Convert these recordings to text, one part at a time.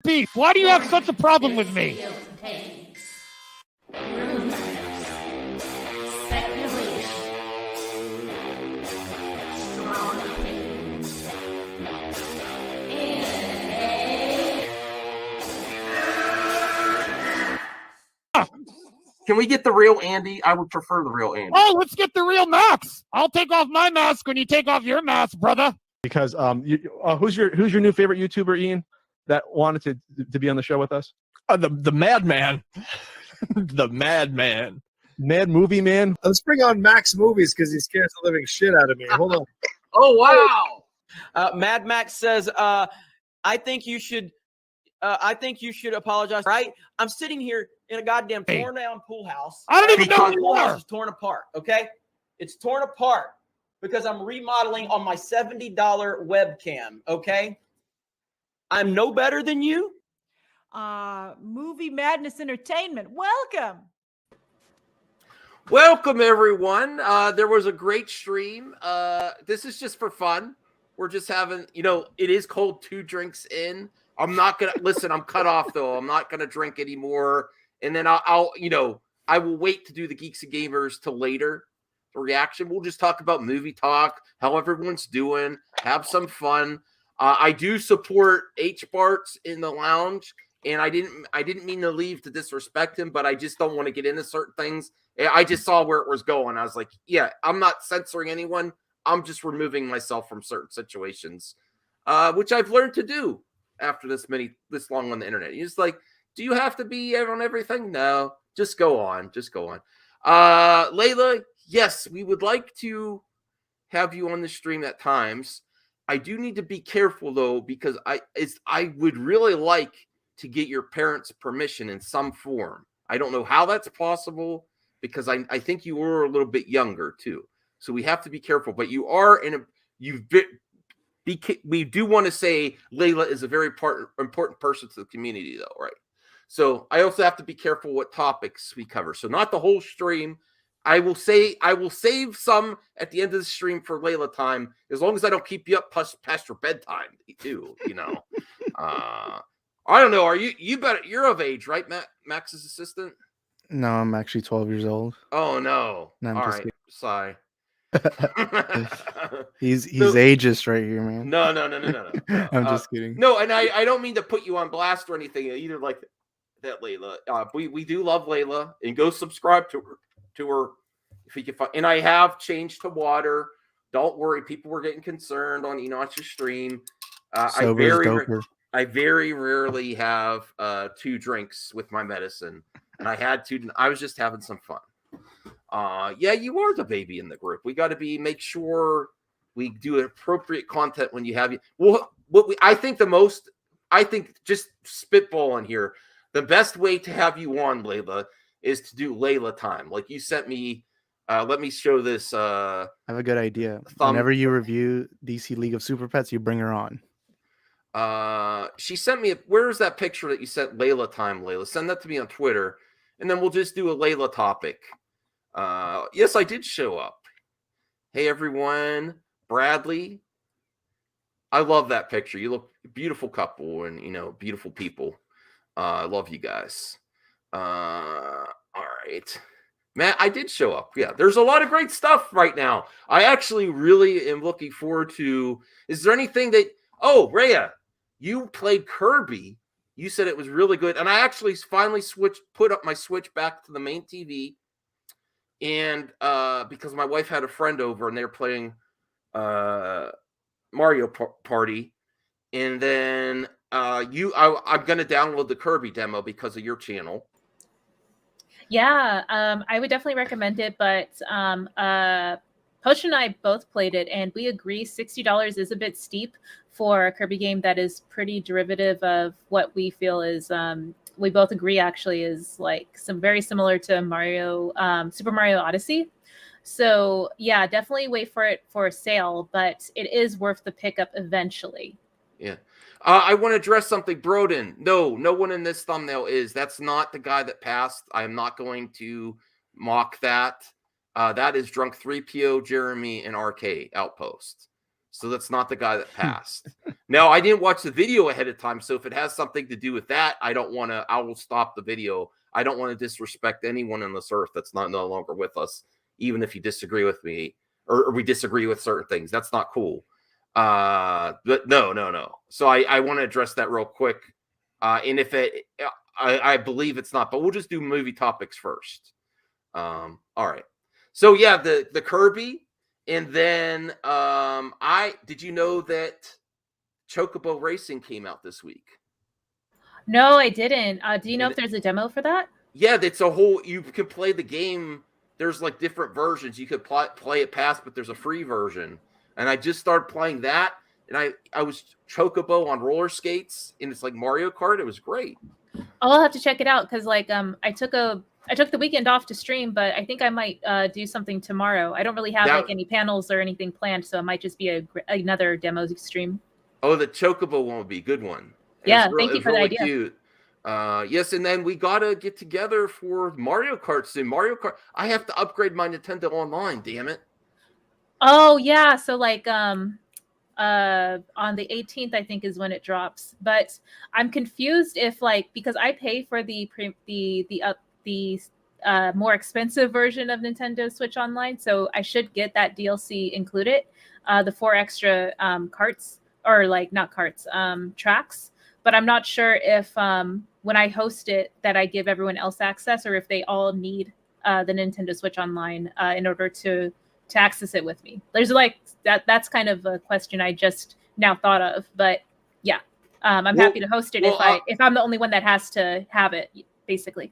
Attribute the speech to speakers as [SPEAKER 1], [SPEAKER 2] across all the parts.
[SPEAKER 1] Beef, why do you have such a problem with me?
[SPEAKER 2] Can we get the real Andy? I would prefer the real Andy.
[SPEAKER 1] Oh, let's get the real Max. I'll take off my mask when you take off your mask, brother.
[SPEAKER 3] Because who's your new favorite YouTuber, Ian, that wanted to be on the show with us?
[SPEAKER 4] The Madman. The Madman.
[SPEAKER 3] Mad Movie Man.
[SPEAKER 5] Let's bring on Max Movies because he scares the living shit out of me. Hold on.
[SPEAKER 2] Oh, wow.
[SPEAKER 6] Mad Max says, I think you should apologize. Right? I'm sitting here in a goddamn torn down pool house.
[SPEAKER 1] I don't even know who
[SPEAKER 6] the
[SPEAKER 1] you
[SPEAKER 6] pool house
[SPEAKER 1] are.
[SPEAKER 6] is torn apart. Okay, it's torn apart because I'm remodeling on my $70 webcam. Okay, I'm no better than you.
[SPEAKER 7] Movie Madness Entertainment.
[SPEAKER 2] Welcome, everyone. There was a great stream. This is just for fun. We're just having, it is cold 2 drinks in. I'm not going to, listen, I'm cut off, though. I'm not going to drink anymore. And then I will wait to do the Geeks and Gamers till later. The reaction, we'll just talk about movie talk, how everyone's doing, have some fun. I do support H-Barts in the lounge. And I didn't mean to leave to disrespect him, but I just don't want to get into certain things. I just saw where it was going. I was like, yeah, I'm not censoring anyone. I'm just removing myself from certain situations, which I've learned to do after this long on the internet. You're just like, do you have to be on everything? No, just go on. Layla, yes, we would like to have you on the stream at times. I do need to be careful though, because I would really like to get your parents' permission in some form. I don't know how that's possible because I think you were a little bit younger too. So we have to be careful, but you are we do want to say Layla is a very important person to the community though, right? So I also have to be careful what topics we cover. So not the whole stream. I will save some at the end of the stream for Layla time, as long as I don't keep you up past your bedtime too, I don't know. Are you're of age, right, Max's assistant?
[SPEAKER 8] No, I'm actually 12 years old.
[SPEAKER 2] Oh no.
[SPEAKER 8] No,
[SPEAKER 2] all right. Sorry.
[SPEAKER 8] he's ageist right here, man.
[SPEAKER 2] No.
[SPEAKER 8] I'm just kidding.
[SPEAKER 2] No, and I don't mean to put you on blast or anything either like that, Layla. We do love Layla, and go subscribe to her if you can find. And I have changed to water. Don't worry, people were getting concerned on on your stream. I very rarely have 2 drinks with my medicine, and I was just having some fun. Yeah, you are the baby in the group. We got to make sure we do appropriate content when you have you. Well, I think just spitballing here, the best way to have you on, Layla, is to do Layla time. Like you sent me. Let me show this.
[SPEAKER 8] I have a good idea. Whenever you review DC League of Super Pets, you bring her on.
[SPEAKER 2] She sent me where's that picture that you sent Layla time, Layla? Send that to me on Twitter, and then we'll just do a Layla topic. Yes, I did show up. Hey everyone, Bradley. I love that picture. You look a beautiful couple and beautiful people. I love you guys. All right. Matt, I did show up. Yeah, there's a lot of great stuff right now. I actually really am looking forward to. Is there anything that Rhea, you played Kirby. You said it was really good. And I actually finally put up my Switch back to the main TV. And because my wife had a friend over and they were playing Mario Party. And then I'm going to download the Kirby demo because of your channel.
[SPEAKER 9] Yeah, I would definitely recommend it. But Posh and I both played it, and we agree $60 is a bit steep for a Kirby game that is pretty derivative of what we feel is, we both agree actually is like some very similar to Super Mario Odyssey. So yeah, definitely wait for it for a sale, but it is worth the pickup eventually.
[SPEAKER 2] Yeah. I want to address something, Broden. No one in this thumbnail is. That's not the guy that passed. I am not going to mock that. That is Drunk 3PO, Jeremy, and RK Outpost. So that's not the guy that passed. Now, I didn't watch the video ahead of time, so if it has something to do with that, I will stop the video. I don't want to disrespect anyone on this earth that's no longer with us, even if you disagree with me or we disagree with certain things. That's not cool. But no. So I want to address that real quick. And if I believe it's not, but we'll just do movie topics first. All right. So yeah, the Kirby, and then did you know that Chocobo Racing came out this week?
[SPEAKER 9] No, I didn't. Do you know if there's a demo for that?
[SPEAKER 2] Yeah, it's a whole. You can play the game. There's like different versions. You could play it past, but there's a free version. And I just started playing that, and I was Chocobo on roller skates, and it's like Mario Kart. It was great.
[SPEAKER 9] I'll have to check it out because I took the weekend off to stream, but I think I might do something tomorrow. I don't really have like any panels or anything planned, so it might just be another demo stream.
[SPEAKER 2] Oh, the Chocobo one would be a good one.
[SPEAKER 9] Yeah, thank you for the idea.
[SPEAKER 2] Cute. Yes, and then we gotta get together for Mario Kart soon. Mario Kart. I have to upgrade my Nintendo Online. Damn it.
[SPEAKER 9] Oh yeah, so like on the 18th I think is when it drops. But I'm confused if because I pay for the more expensive version of Nintendo Switch Online, so I should get that DLC included, the 4 extra carts, or not carts, tracks. But I'm not sure if when I host it that I give everyone else access, or if they all need the Nintendo Switch Online in order to access it with me. There's that's kind of a question I just now thought of. But yeah, I'm happy to host it if I'm the only one that has to have it, basically.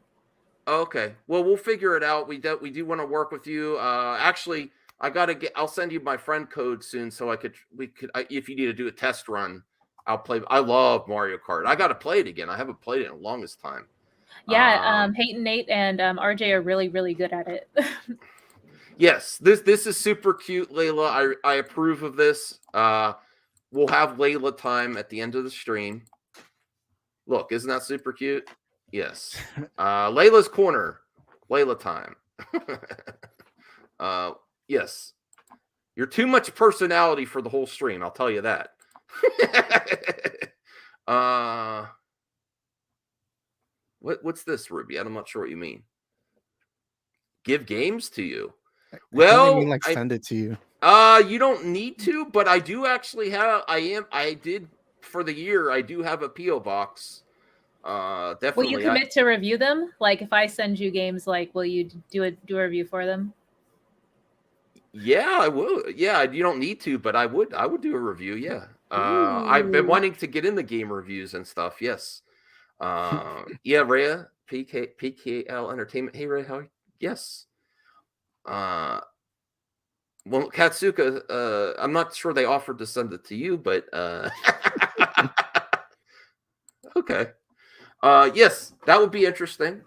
[SPEAKER 2] Okay. Well, we'll figure it out. We do want to work with you. Actually, I'll send you my friend code soon, so if you need to do a test run, I'll play. I love Mario Kart. I got to play it again. I haven't played it in the longest time.
[SPEAKER 9] Yeah, Peyton, Nate, and RJ are really, really good at it.
[SPEAKER 2] Yes, this is super cute, Layla. I approve of this. We'll have Layla time at the end of the stream. Look, isn't that super cute? Yes. Layla's corner. Layla time. Yes. You're too much personality for the whole stream, I'll tell you that. What's this, Ruby? I'm not sure what you mean. Give games to you. Well,
[SPEAKER 8] send it to you.
[SPEAKER 2] You don't need to, but I do actually have. I did for the year. I do have a PO box. Definitely.
[SPEAKER 9] Will you commit to review them? Like, if I send you games, will you do a review for them?
[SPEAKER 2] Yeah, I will. Yeah, you don't need to, but I would do a review. Yeah. I've been wanting to get in the game reviews and stuff. Yes. Yeah, Rhea, PKL Entertainment. Hey, Rhea, how are you? Yes. Well, Katsuka, I'm not sure they offered to send it to you, but okay. Yes, that would be interesting.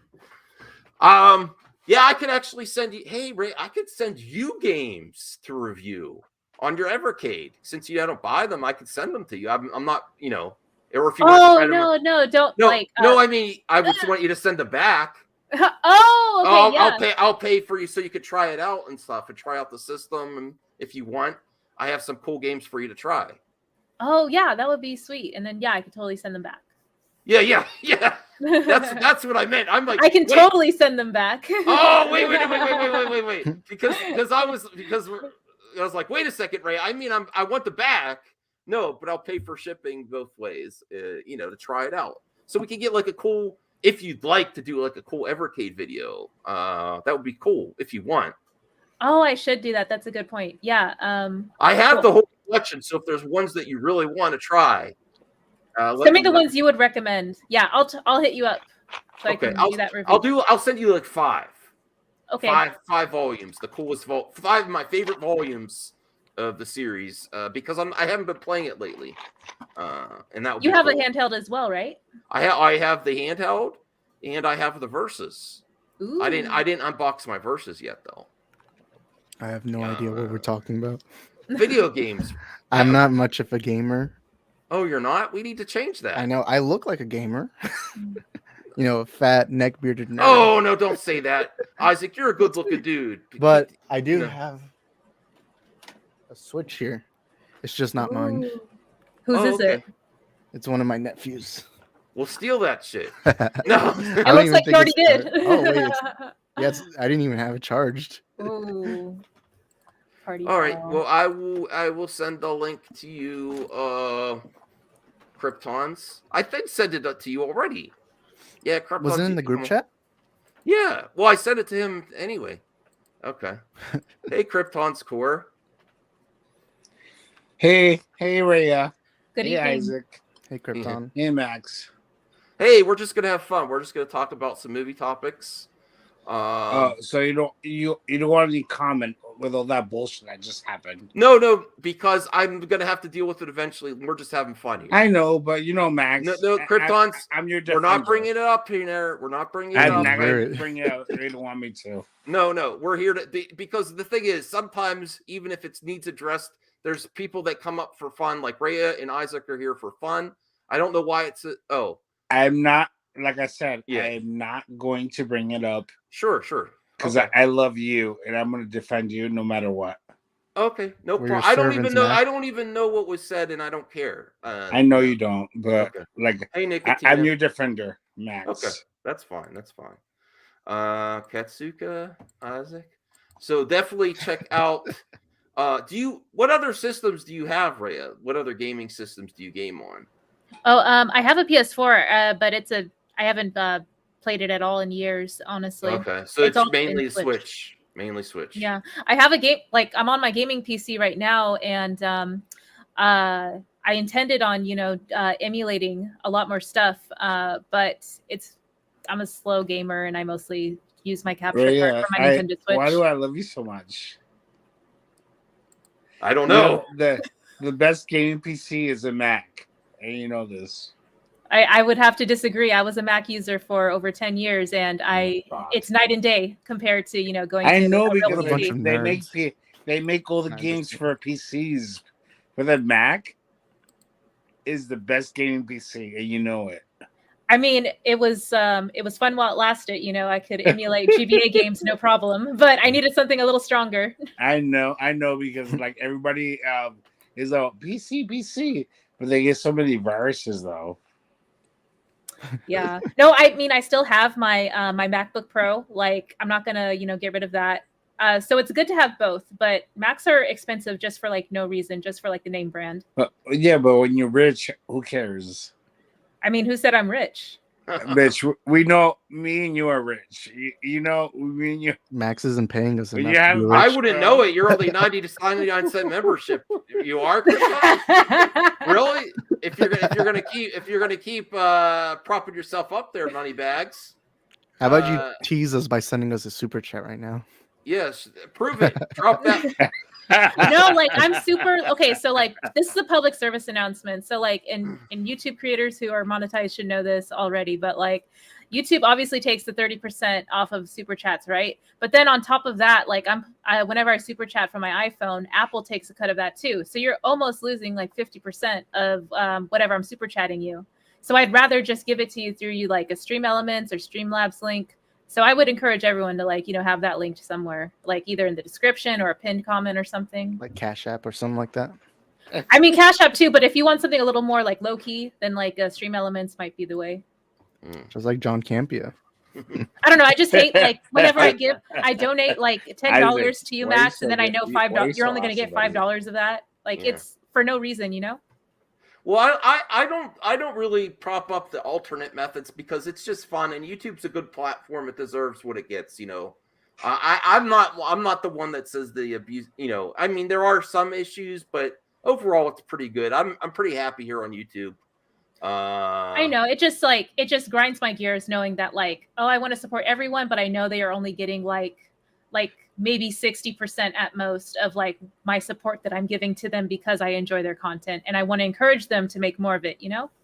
[SPEAKER 2] Yeah, I could actually send you. Hey, Ray, I could send you games to review on your Evercade. Since you don't buy them, I could send them to you. I'm not, or if you.
[SPEAKER 9] Oh no, don't
[SPEAKER 2] no. I mean, I would want you to send them back.
[SPEAKER 9] Oh, okay, yeah.
[SPEAKER 2] I'll pay for you so you could try it out and stuff, and try out the system. And if you want, I have some cool games for you to try.
[SPEAKER 9] Oh yeah, that would be sweet. And then I could totally send them back.
[SPEAKER 2] Yeah. That's what I meant. I'm like,
[SPEAKER 9] I can totally send them back.
[SPEAKER 2] Oh, wait. Because I was like, wait a second, Ray. I mean, I want the back. No, but I'll pay for shipping both ways, to try it out. So we can get a cool, if you'd like to do a cool Evercade video, that would be cool if you want.
[SPEAKER 9] Oh, I should do that. That's a good point. Yeah.
[SPEAKER 2] I have the whole collection. So if there's ones that you really want to try,
[SPEAKER 9] send me the ones you would recommend. Yeah, I'll hit you up so
[SPEAKER 2] okay,
[SPEAKER 9] I can do that review.
[SPEAKER 2] I'll send you 5.
[SPEAKER 9] Okay.
[SPEAKER 2] 5 volumes, the coolest 5 of my favorite volumes of the series, because I haven't been playing it lately. And that would
[SPEAKER 9] you
[SPEAKER 2] be
[SPEAKER 9] have
[SPEAKER 2] cool.
[SPEAKER 9] a handheld as well, right?
[SPEAKER 2] I have the handheld, and I have the Versus.
[SPEAKER 9] Ooh.
[SPEAKER 2] I didn't unbox my Versus yet though.
[SPEAKER 8] I have no idea what we're talking about.
[SPEAKER 2] Video games.
[SPEAKER 8] I'm not much of a gamer.
[SPEAKER 2] Oh, you're not? We need to change that.
[SPEAKER 8] I know. I look like a gamer. A fat, neck-bearded nerd.
[SPEAKER 2] Oh, no, don't say that. Isaac, you're a good-looking dude.
[SPEAKER 8] But I do have a Switch here. It's just not mine.
[SPEAKER 9] Ooh. Whose is
[SPEAKER 2] okay.
[SPEAKER 9] it?
[SPEAKER 8] It's one of my nephews.
[SPEAKER 2] We'll steal that shit.
[SPEAKER 8] I
[SPEAKER 2] No.
[SPEAKER 9] It
[SPEAKER 8] don't
[SPEAKER 9] looks
[SPEAKER 8] even
[SPEAKER 9] like you
[SPEAKER 8] think
[SPEAKER 9] already
[SPEAKER 8] it's
[SPEAKER 9] did.
[SPEAKER 8] Oh wait, I didn't even have it charged.
[SPEAKER 9] Ooh. Party
[SPEAKER 2] All right.
[SPEAKER 9] foul.
[SPEAKER 2] Well, I will send the link to you, Kryptons. I think sent it to you already. Yeah, Kryptons.
[SPEAKER 8] Was it in the group chat?
[SPEAKER 2] Yeah. Well, I sent it to him anyway. Okay. Hey, Krypton's core.
[SPEAKER 5] Hey, Rhea.
[SPEAKER 9] Good
[SPEAKER 5] Hey,
[SPEAKER 9] evening.
[SPEAKER 5] Isaac.
[SPEAKER 8] Hey, Krypton.
[SPEAKER 5] Hey, Max.
[SPEAKER 2] Hey, we're just gonna have fun. We're just gonna talk about some movie topics.
[SPEAKER 5] So you don't want any comment with all that bullshit that just happened?
[SPEAKER 2] No, because I'm gonna have to deal with it eventually. We're just having fun here.
[SPEAKER 5] I know, but Max.
[SPEAKER 2] No, Kryptons.
[SPEAKER 5] I'm your
[SPEAKER 2] We're
[SPEAKER 5] defender.
[SPEAKER 2] not bringing it up here. We're not bringing it
[SPEAKER 5] I'm
[SPEAKER 2] up.
[SPEAKER 5] not going to bring it up. They don't want me to.
[SPEAKER 2] No, we're here because the thing is, sometimes even if it needs addressed, there's people that come up for fun, like Rhea and Isaac are here for fun. I don't know why it's
[SPEAKER 5] I'm not, like I said,
[SPEAKER 2] Yeah.
[SPEAKER 5] I'm not going to bring it up.
[SPEAKER 2] Sure.
[SPEAKER 5] Because
[SPEAKER 2] Okay.
[SPEAKER 5] I love you and I'm going to defend you no matter what.
[SPEAKER 2] Okay, no
[SPEAKER 8] We're your
[SPEAKER 2] problem. I don't
[SPEAKER 8] servants,
[SPEAKER 2] even know.
[SPEAKER 8] man.
[SPEAKER 2] I don't even know what was said, and I don't care.
[SPEAKER 5] I know you don't, but
[SPEAKER 2] Okay.
[SPEAKER 5] like
[SPEAKER 2] Hey,
[SPEAKER 5] I'm
[SPEAKER 2] Nicotina.
[SPEAKER 5] your defender, Max.
[SPEAKER 2] Okay, that's fine. Katsuka, Isaac. So definitely check out. What other systems do you have, Rhea? What other gaming systems do you game on?
[SPEAKER 9] Oh, I have a PS4, but I haven't played it at all in years, honestly.
[SPEAKER 2] Okay, so it's
[SPEAKER 9] all
[SPEAKER 2] mainly
[SPEAKER 9] been
[SPEAKER 2] Switch. Mainly Switch.
[SPEAKER 9] Yeah, I have a game. Like I'm on my gaming PC right now, and I intended on emulating a lot more stuff, but I'm a slow gamer, and I mostly use my capture card for my Nintendo Switch.
[SPEAKER 5] Why do I love you so much?
[SPEAKER 2] I don't know.
[SPEAKER 5] The best gaming PC is a Mac, and you know this.
[SPEAKER 9] I would have to disagree. I was a Mac user for over 10 years, and it's night and day compared to going.
[SPEAKER 5] I
[SPEAKER 9] to
[SPEAKER 5] know
[SPEAKER 9] a real
[SPEAKER 5] because
[SPEAKER 8] What a bunch
[SPEAKER 9] PC.
[SPEAKER 8] of
[SPEAKER 5] they make all the
[SPEAKER 8] No, I'm
[SPEAKER 5] games
[SPEAKER 8] just
[SPEAKER 5] for PCs, but the Mac is the best gaming PC, and you know it.
[SPEAKER 9] I mean, it was fun while it lasted. I could emulate GBA games no problem, but I needed something a little stronger.
[SPEAKER 5] I know, because like everybody is a PC, but they get so many viruses though.
[SPEAKER 9] Yeah. No, I mean, I still have my my MacBook Pro. Like, I'm not gonna get rid of that. So it's good to have both, but Macs are expensive just for like no reason, just for like the name brand.
[SPEAKER 5] But when you're rich, who cares?
[SPEAKER 9] I mean, who said I'm rich?
[SPEAKER 5] Bitch, we know me and you are rich. You know, me and you.
[SPEAKER 8] Max isn't paying us
[SPEAKER 5] When
[SPEAKER 8] enough
[SPEAKER 5] you
[SPEAKER 8] to
[SPEAKER 5] have-
[SPEAKER 8] be
[SPEAKER 2] I
[SPEAKER 8] rich.
[SPEAKER 2] wouldn't know it. You're only 99 cent membership. You are really. If you're gonna keep propping yourself up there, money bags.
[SPEAKER 8] How about you tease us by sending us a super chat right now?
[SPEAKER 2] Yes, prove it. Drop that.
[SPEAKER 9] No, like I'm super okay. So like this is a public service announcement. So like in YouTube creators who are monetized should know this already, but like YouTube obviously takes the 30% off of super chats, right? But then on top of that, like whenever I super chat from my iPhone, Apple takes a cut of that too. So you're almost losing like 50% of whatever I'm super chatting you. So I'd rather just give it to you through like a Stream Elements or Streamlabs link. So I would encourage everyone to like, have that linked somewhere, like either in the description or a pinned comment or something.
[SPEAKER 8] Like Cash App or something like that?
[SPEAKER 9] I mean, Cash App too, but if you want something a little more like low key, then like Stream Elements might be the way.
[SPEAKER 8] Just like John Campia.
[SPEAKER 9] I don't know. I just hate like whenever I donate like $10 to you,
[SPEAKER 5] why you
[SPEAKER 9] Max,
[SPEAKER 5] so
[SPEAKER 9] and then I know
[SPEAKER 5] good? Why you
[SPEAKER 9] $5. You're
[SPEAKER 5] so
[SPEAKER 9] only going to get
[SPEAKER 5] awesome,
[SPEAKER 9] $5 of that. Like
[SPEAKER 2] Yeah.
[SPEAKER 9] it's for no reason,
[SPEAKER 2] Well, I don't really prop up the alternate methods because it's just fun and YouTube's a good platform. It deserves what it gets, I'm not the one that says the abuse, I mean, there are some issues, but overall it's pretty good. I'm pretty happy here on YouTube.
[SPEAKER 9] I know it just grinds my gears knowing that like, oh, I want to support everyone, but I know they are only getting like maybe 60% at most of like my support that I'm giving to them because I enjoy their content and I want to encourage them to make more of it,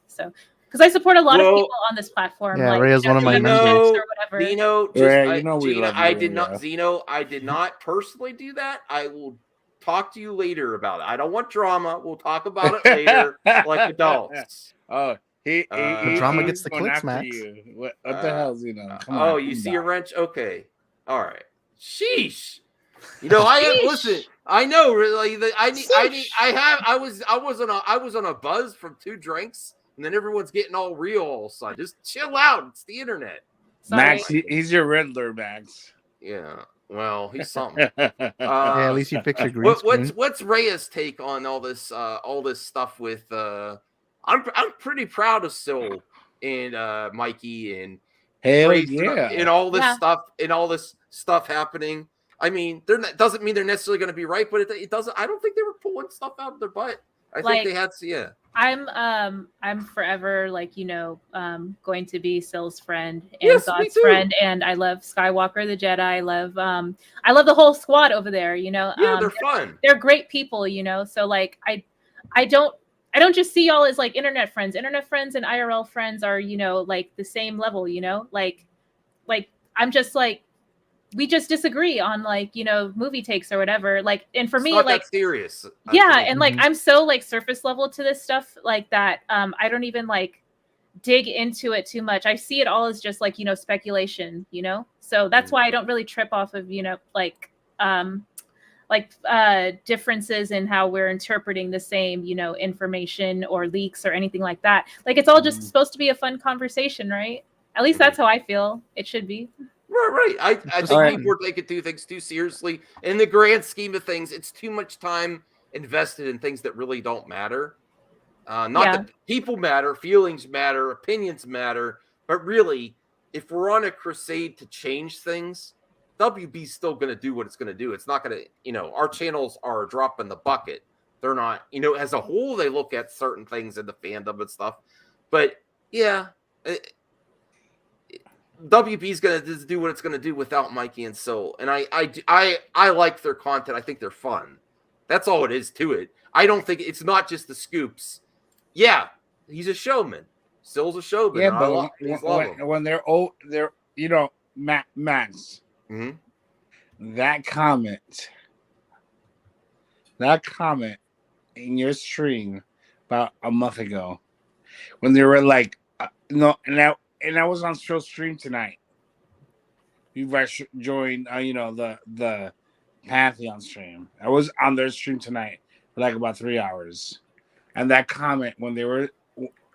[SPEAKER 9] So because I support a lot of people on this platform.
[SPEAKER 8] Yeah,
[SPEAKER 9] like,
[SPEAKER 8] Rhea's one of my members.
[SPEAKER 9] or whatever.
[SPEAKER 2] Zeno,
[SPEAKER 5] I
[SPEAKER 2] did not personally do that. I will talk to you later about it. I don't want drama. We'll talk about it later, like adults.
[SPEAKER 5] Oh,
[SPEAKER 2] The
[SPEAKER 8] drama
[SPEAKER 5] he's
[SPEAKER 8] gets the
[SPEAKER 5] going
[SPEAKER 8] clicks,
[SPEAKER 5] after
[SPEAKER 8] Max.
[SPEAKER 5] you. What the hell's Come
[SPEAKER 2] Oh,
[SPEAKER 5] on,
[SPEAKER 2] you
[SPEAKER 5] come
[SPEAKER 2] see a
[SPEAKER 5] on.
[SPEAKER 2] wrench? Okay. All right. Sheesh. You know, listen. I know, like I was on a buzz from 2 drinks, and then everyone's getting all real all of a sudden. Just chill out. It's the internet.
[SPEAKER 9] Sorry.
[SPEAKER 5] Max, he's your Riddler, Max.
[SPEAKER 2] Yeah. Well, he's something.
[SPEAKER 8] Yeah, at least you fixed your green screen.
[SPEAKER 2] What's Rhea's take on all this stuff with I'm pretty proud of Syl and Mikey and
[SPEAKER 5] Hell
[SPEAKER 2] Ray
[SPEAKER 5] yeah.
[SPEAKER 2] and all this stuff happening. I mean, doesn't mean they're necessarily going to be right, but it doesn't. I don't think they were pulling stuff out of their butt. I think they had to. Yeah.
[SPEAKER 9] I'm forever going to be Syl's friend and God's friend, and I love Skywalker the Jedi. I love the whole squad over there.
[SPEAKER 2] Yeah, they're fun.
[SPEAKER 9] They're great people. So like I don't just see y'all as like internet friends. Internet friends and IRL friends are like the same level. Like I'm just like, we just disagree on movie takes or whatever. Like, and for
[SPEAKER 2] It's
[SPEAKER 9] me,
[SPEAKER 2] not
[SPEAKER 9] like,
[SPEAKER 2] that serious.
[SPEAKER 9] yeah, and like I'm so like surface level to this stuff like that. I don't even like dig into it too much. I see it all as just like speculation. So that's why I don't really trip off of differences in how we're interpreting the same information or leaks or anything like that. Like, it's all just supposed to be a fun conversation, right? At least that's how I feel it should be.
[SPEAKER 2] Right. I think people are taking things too seriously. In the grand scheme of things, it's too much time invested in things that really don't matter. That people matter, feelings matter, opinions matter, but really, if we're on a crusade to change things, WB's still going to do what it's going to do. It's not going to, our channels are a drop in the bucket. They're not, as a whole, they look at certain things in the fandom and stuff. But yeah, WB's going to do what it's going to do without Mikey and Syl. And I like their content. I think they're fun. That's all it is to it. I don't think it's not just the scoops. Yeah, he's a showman. Syl's a showman.
[SPEAKER 5] Yeah, but when they're old, they're Max.
[SPEAKER 2] Mm-hmm.
[SPEAKER 5] That comment in your stream about a month ago, when they were like, and I was on Show's stream tonight. You guys joined, the Pantheon stream. I was on their stream tonight for like about 3 hours, and that comment when they were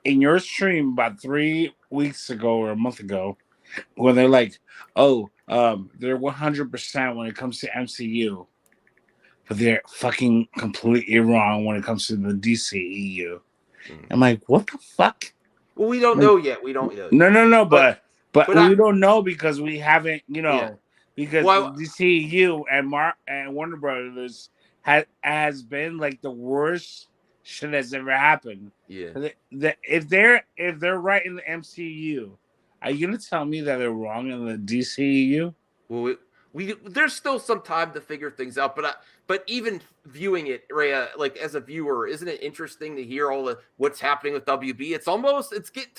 [SPEAKER 5] in your stream about 3 weeks ago or a month ago, when they're like, they're 100% when it comes to MCU, but they're fucking completely wrong when it comes to the DCEU. I'm like, what the fuck?
[SPEAKER 2] Well, we don't know yet. We don't know.
[SPEAKER 5] No, but we don't know because we haven't, because DCEU and Warner Brothers has been like the worst shit that's ever happened.
[SPEAKER 2] Yeah.
[SPEAKER 5] If they're right in the MCU, are you gonna tell me that they're wrong in the DCEU?
[SPEAKER 2] Well, there's still some time to figure things out, but even viewing it, Rhea, like as a viewer, isn't it interesting to hear all what's happening with WB? It's almost getting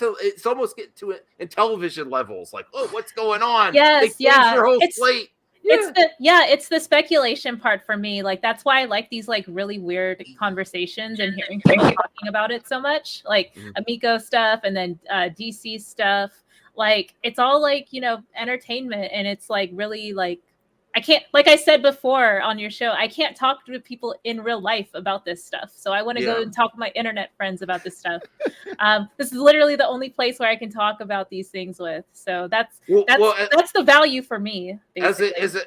[SPEAKER 2] to it in television levels. Like, oh, what's going on?
[SPEAKER 9] Yes,
[SPEAKER 2] Your whole slate. Yeah.
[SPEAKER 9] It's the speculation part for me. Like, that's why I like these like really weird conversations and hearing people talking about it so much, like Amico stuff and then DC stuff. Like, it's all like, entertainment, and it's like really like, I can't, like I said before on your show, I can't talk to people in real life about this stuff. So I want to go and talk to my internet friends about this stuff. This is literally the only place where I can talk about these things with. So that's the value for me. Basically.
[SPEAKER 2] As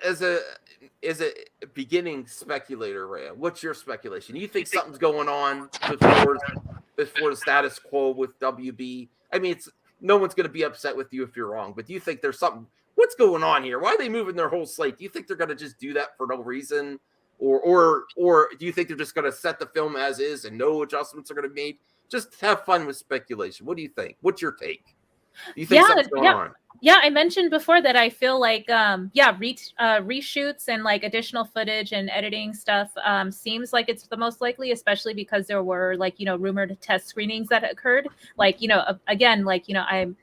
[SPEAKER 2] a beginning speculator, Rhea, what's your speculation? You think something's going on before the status quo with WB? I mean, no one's going to be upset with you if you're wrong, but do you think there's something? What's going on here? Why are they moving their whole slate? Do you think they're going to just do that for no reason, or do you think they're just going to set the film as is and no adjustments are going to be made? Just have fun with speculation. What do you think? What's your take? Do you think something's going on?
[SPEAKER 9] Yeah, I mentioned before that I feel like reshoots and like additional footage and editing stuff seems like it's the most likely, especially because there were like rumored test screenings that occurred. Like again, like I'm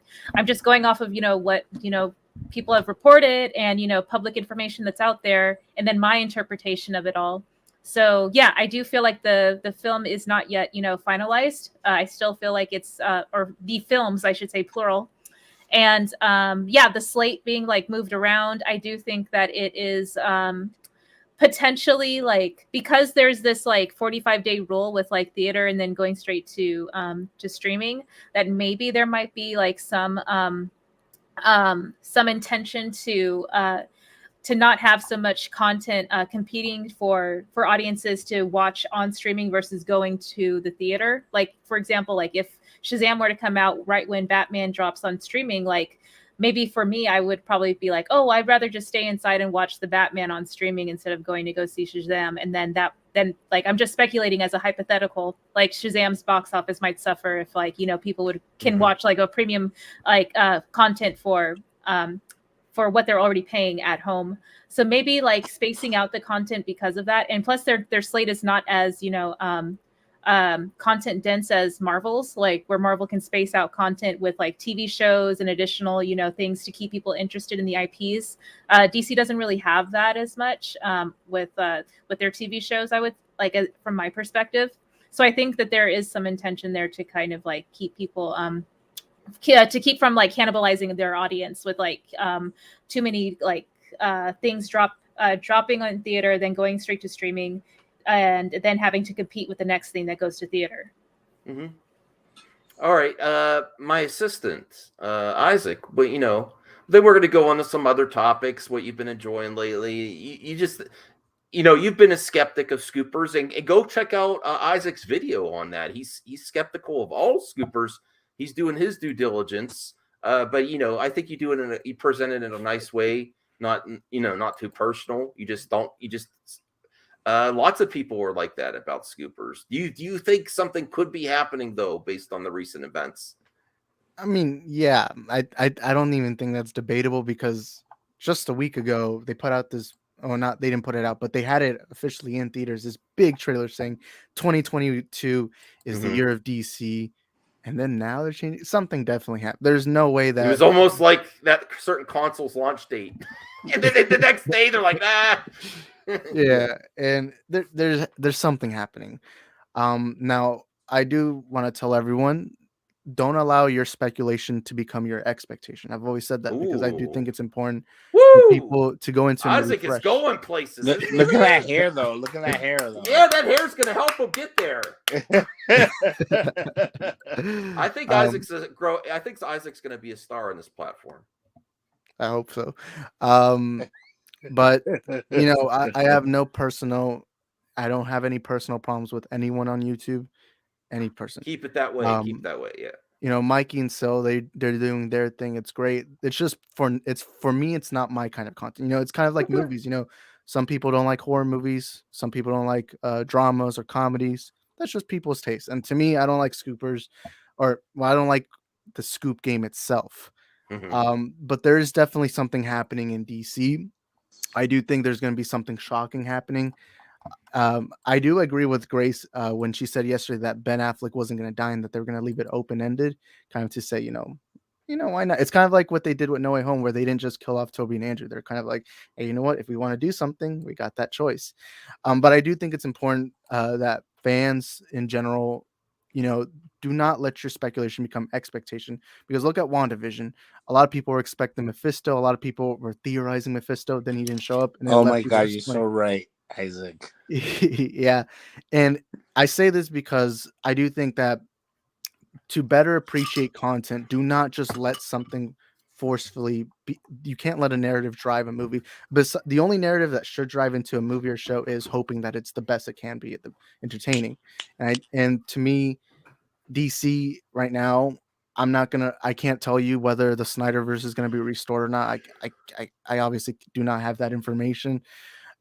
[SPEAKER 9] just going off of what people have reported and public information that's out there, and then my interpretation of it all. So yeah, I do feel like the film is not yet finalized. I still feel like it's or the films, I should say, plural. And the slate being like moved around, I do think that it is potentially like because there's this like 45-day rule with like theater and then going straight to streaming, that maybe there might be like some intention to not have so much content competing for audiences to watch on streaming versus going to the theater. Like, for example, like if Shazam were to come out right when Batman drops on streaming, like maybe for me, I would probably be like, oh, I'd rather just stay inside and watch the Batman on streaming instead of going to go see Shazam. And then like, I'm just speculating as a hypothetical, like Shazam's box office might suffer if like, you know, people can watch like a premium, like content for what they're already paying at home. So maybe like spacing out the content because of that. And plus their slate is not as, you know, content dense as Marvel's, like where Marvel can space out content with like TV shows and additional, you know, things to keep people interested in the IPs. DC doesn't really have that as much with their TV shows, I would like, from my perspective. So I think that there is some intention there to kind of like keep people to keep from like cannibalizing their audience with like too many like things dropping on theater, then going straight to streaming, and then having to compete with the next thing that goes to theater.
[SPEAKER 2] All right, my assistant Isaac, but you know, then we're going to go on to some other topics. What you've been enjoying lately? You just, you know, you've been a skeptic of scoopers, and go check out Isaac's video on that. He's skeptical of all scoopers. He's doing his due diligence, but you know, I think you present it in a nice way, not too personal. Lots of people were like that about scoopers. Do you think something could be happening though, based on the recent events?
[SPEAKER 8] I mean, yeah, I don't even think that's debatable, because just a week ago they put out this. Oh, they didn't put it out, but they had it officially in theaters. This big trailer saying 2022 is the year of DC. And then now they're changing. Something definitely happened. There's no way that
[SPEAKER 2] it was almost like that certain console's launch date, and then the next day they're like, ah.
[SPEAKER 8] Yeah, and there's something happening. Now I do want to tell everyone, don't allow your speculation to become your expectation. I've always said that because I do think it's important for people to go into
[SPEAKER 2] Isaac is going places.
[SPEAKER 5] Look at that hair, though. Look at that hair, though.
[SPEAKER 2] Yeah, that hair's gonna help him get there. I think Isaac's gonna be a star on this platform.
[SPEAKER 8] I hope so. But you know, I have I don't have any personal problems with anyone on YouTube. Any person.
[SPEAKER 2] Keep it that way. Keep it that way. Yeah.
[SPEAKER 8] You know, Mikey and Sil, they're doing their thing. It's great. It's just for me, it's not my kind of content. You know, it's kind of like movies. You know, some people don't like horror movies. Some people don't like dramas or comedies. That's just people's taste. And to me, I don't like scoopers, I don't like the scoop game itself. But there is definitely something happening in DC. I do think there's going to be something shocking happening. I do agree with Grace when she said yesterday that Ben Affleck wasn't going to die and that they were going to leave it open-ended, kind of to say, you know, why not? It's kind of like what they did with No Way Home, where they didn't just kill off Toby and Andrew. They're kind of like, hey, you know what? If we want to do something, we got that choice. But I do think it's important that fans in general, you know, do not let your speculation become expectation, because look at WandaVision. A lot of people were expecting Mephisto. A lot of people were theorizing Mephisto. Then he didn't show up. And
[SPEAKER 5] oh my God, you're so right, Isaac.
[SPEAKER 8] Yeah. And I say this because I do think that to better appreciate content, do not just let something forcefully you can't let a narrative drive a movie. But the only narrative that should drive into a movie or show is hoping that it's the best it can be, entertaining. And to me, DC right now, I can't tell you whether the Snyderverse is going to be restored or not. I obviously do not have that information.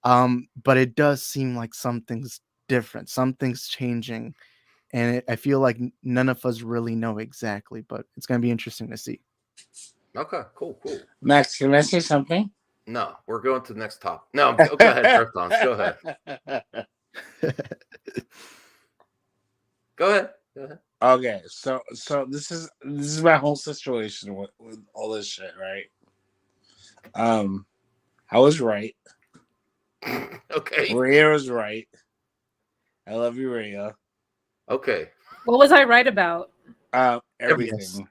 [SPEAKER 8] But it does seem like something's different. Something's changing. And I feel like none of us really know exactly, but it's going to be interesting to see.
[SPEAKER 2] Okay, cool.
[SPEAKER 5] Max, can I say something?
[SPEAKER 2] No, we're going to the next topic. No, go ahead, Driftons. Go ahead. Go ahead.
[SPEAKER 5] Okay, so this is my whole situation with all this shit, right? I was right.
[SPEAKER 2] Okay.
[SPEAKER 5] Rhea was right. I love you, Rhea.
[SPEAKER 2] Okay.
[SPEAKER 9] What was I right about?
[SPEAKER 5] Everything.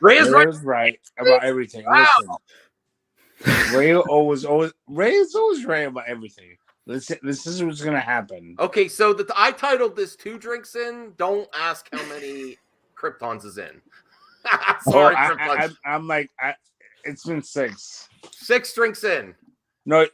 [SPEAKER 2] Rhea's
[SPEAKER 5] right about everything.
[SPEAKER 2] Wow.
[SPEAKER 5] Ray is always right about everything. This is what's gonna happen.
[SPEAKER 2] Okay, so I titled this 2 drinks in. Don't ask how many Kryptons is in. Sorry, Kryptons.
[SPEAKER 5] I'm like, it's been 6.
[SPEAKER 2] 6 drinks in.
[SPEAKER 5] No,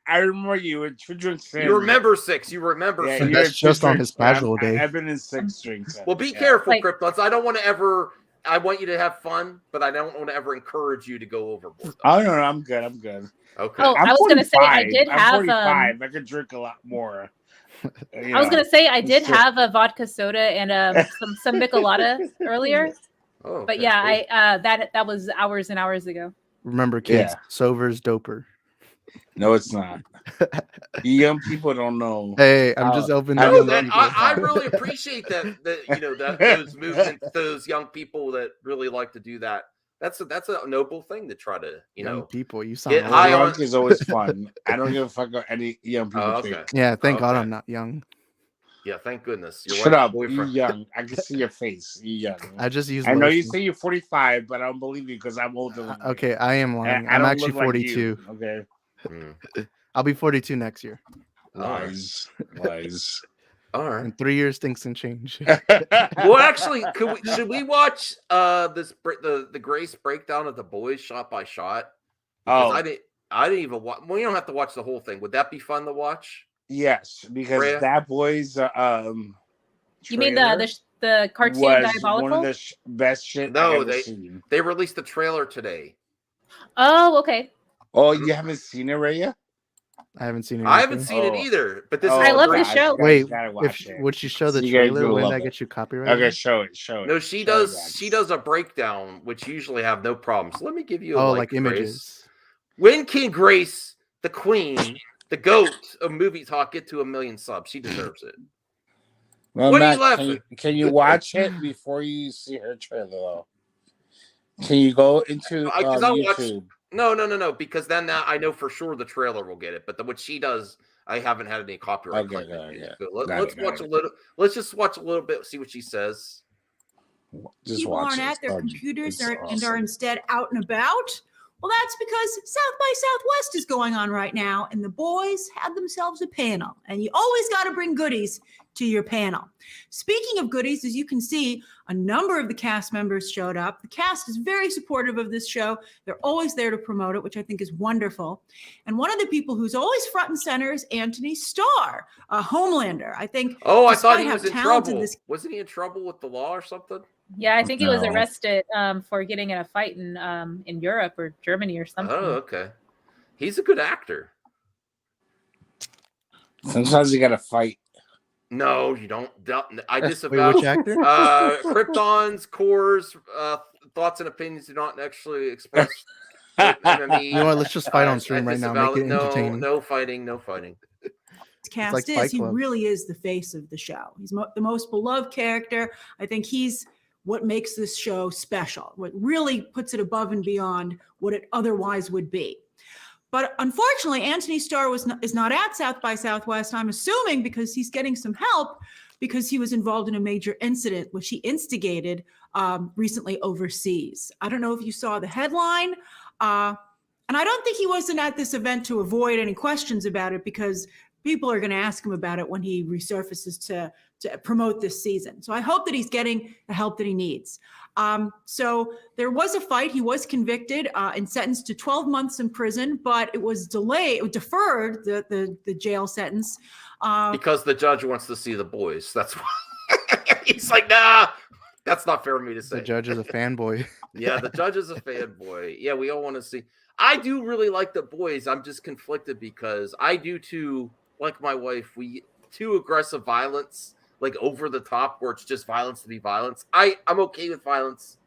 [SPEAKER 5] I remember you were 2 drinks in.
[SPEAKER 2] You remember 6. You remember 6.
[SPEAKER 8] That's just on his casual day.
[SPEAKER 5] I've been in 6 drinks in.
[SPEAKER 2] Well, be careful, Kryptons. I don't want to ever. I want you to have fun, but I don't want to ever encourage you to go overboard.
[SPEAKER 5] Oh no, I'm good. I'm good.
[SPEAKER 2] Okay.
[SPEAKER 9] Oh, I was going to say I did
[SPEAKER 5] I'm
[SPEAKER 9] have
[SPEAKER 5] 45. I could drink a lot more.
[SPEAKER 9] I was going to say I did have a vodka soda and some Michelada earlier.
[SPEAKER 2] Oh, okay,
[SPEAKER 9] but yeah,
[SPEAKER 2] cool.
[SPEAKER 9] that was hours and hours ago.
[SPEAKER 8] Remember, kids, sober's doper.
[SPEAKER 5] No, it's not. Young people don't know.
[SPEAKER 8] Hey, I'm just opening.
[SPEAKER 2] I really appreciate that those movements, those young people that really like to do that. That's a noble thing to try to
[SPEAKER 8] young people. You sound
[SPEAKER 2] get high on.
[SPEAKER 5] Is always fun. I don't give a fuck about any young people.
[SPEAKER 2] Okay.
[SPEAKER 8] Yeah, thank God I'm not young.
[SPEAKER 2] Yeah, thank goodness.
[SPEAKER 5] Shut up, you're young. I can see your face. You're young.
[SPEAKER 8] I just use.
[SPEAKER 5] I know you say you're 45, but I don't believe you because I'm older than you.
[SPEAKER 8] Okay, I am lying.
[SPEAKER 5] I
[SPEAKER 8] I'm
[SPEAKER 5] don't
[SPEAKER 8] actually
[SPEAKER 5] look like
[SPEAKER 8] 42.
[SPEAKER 5] you, okay.
[SPEAKER 8] I'll be 42 next year.
[SPEAKER 5] Lies.
[SPEAKER 2] All right.
[SPEAKER 8] In 3 years, things can change.
[SPEAKER 2] Well, actually, should we watch the Grace breakdown of The Boys shot by shot? Because I didn't even watch. Well, you don't have to watch the whole thing. Would that be fun to watch?
[SPEAKER 5] Yes, because
[SPEAKER 2] Rhea?
[SPEAKER 5] that boy's
[SPEAKER 9] You mean the cartoon
[SPEAKER 5] was
[SPEAKER 9] Diabolical?
[SPEAKER 5] one of the best shit I've ever seen.
[SPEAKER 2] They released the trailer today.
[SPEAKER 9] Oh, okay.
[SPEAKER 5] Oh, you haven't seen it, Rhea?
[SPEAKER 8] I haven't seen it.
[SPEAKER 2] I haven't seen it either, but this is
[SPEAKER 9] I love the show.
[SPEAKER 8] Wait, would she show the trailer? Wouldn't that get you copyrighted?
[SPEAKER 5] Okay, show it.
[SPEAKER 2] No, she does. She does a breakdown, which usually have no problems. Let me give you a
[SPEAKER 8] like images.
[SPEAKER 2] Grace. When can Grace, the queen, the goat of movie talk, get to 1 million subs? She deserves it.
[SPEAKER 5] Well,
[SPEAKER 2] what
[SPEAKER 5] Matt,
[SPEAKER 2] are you laughing?
[SPEAKER 5] Can you watch it before you see her trailer, though? Can you go into YouTube?
[SPEAKER 2] No, because then I know for sure the trailer will get it. But what she does, I haven't had any copyright.
[SPEAKER 5] Okay,
[SPEAKER 2] Let's just watch a little bit, see what she says.
[SPEAKER 7] People aren't at their computers and are instead out and about. Well, that's because South by Southwest is going on right now, and the boys had themselves a panel. And you always got to bring goodies to your panel. Speaking of goodies, as you can see, a number of the cast members showed up. The cast is very supportive of this show. They're always there to promote it, which I think is wonderful. And one of the people who's always front and center is Anthony Starr, a Homelander. I think.
[SPEAKER 2] Oh, I thought he was in trouble. Wasn't he in trouble with the law or something?
[SPEAKER 9] Yeah, I think he was arrested for getting in a fight in Europe or Germany or something.
[SPEAKER 2] Oh, okay. He's a good actor.
[SPEAKER 5] Sometimes you got to fight.
[SPEAKER 2] No, you don't. I disavow.
[SPEAKER 8] Which actor?
[SPEAKER 2] Krypton's cores, thoughts and opinions do not actually express.
[SPEAKER 8] You know what? Let's just fight on stream right now. Make it entertaining.
[SPEAKER 2] No fighting.
[SPEAKER 7] Cast he really is the face of the show. He's the most beloved character. I think he's what makes this show special, what really puts it above and beyond what it otherwise would be. But unfortunately, Anthony Starr is not at South by Southwest, I'm assuming because he's getting some help because he was involved in a major incident, which he instigated recently overseas. I don't know if you saw the headline. And I don't think he wasn't at this event to avoid any questions about it because people are going to ask him about it when he resurfaces to promote this season. So I hope that he's getting the help that he needs. So there was a fight. He was convicted and sentenced to 12 months in prison, but it was deferred, the jail sentence.
[SPEAKER 2] Because the judge wants to see the boys. That's why. He's like, nah, that's not fair for me to say.
[SPEAKER 8] The judge is a fanboy.
[SPEAKER 2] Yeah, the judge is a fanboy. Yeah, we all want to see. I do really like the boys. I'm just conflicted because I do too, like my wife, we too aggressive violence, like over the top where it's just violence to be violence. I'm okay with violence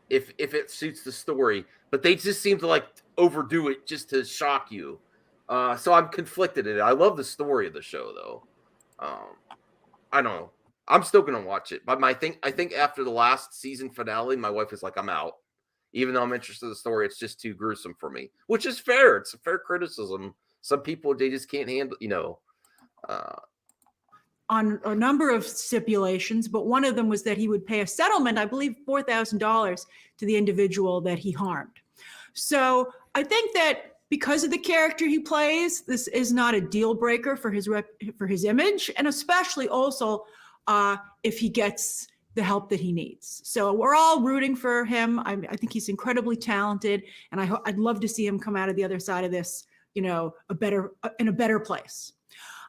[SPEAKER 2] if it suits the story, but they just seem to like overdo it just to shock you. So I'm conflicted in it. I love the story of the show though. I don't know. I'm still gonna watch it, but I think after the last season finale, my wife is like, I'm out. Even though I'm interested in the story, it's just too gruesome for me, which is fair. It's a fair criticism. Some people, they just can't handle,
[SPEAKER 7] on a number of stipulations, but one of them was that he would pay a settlement, I believe $4,000 to the individual that he harmed. So I think that because of the character he plays, this is not a deal breaker for his image, and especially also if he gets the help that he needs. So we're all rooting for him. I think he's incredibly talented, and I'd love to see him come out of the other side of this, in a better place.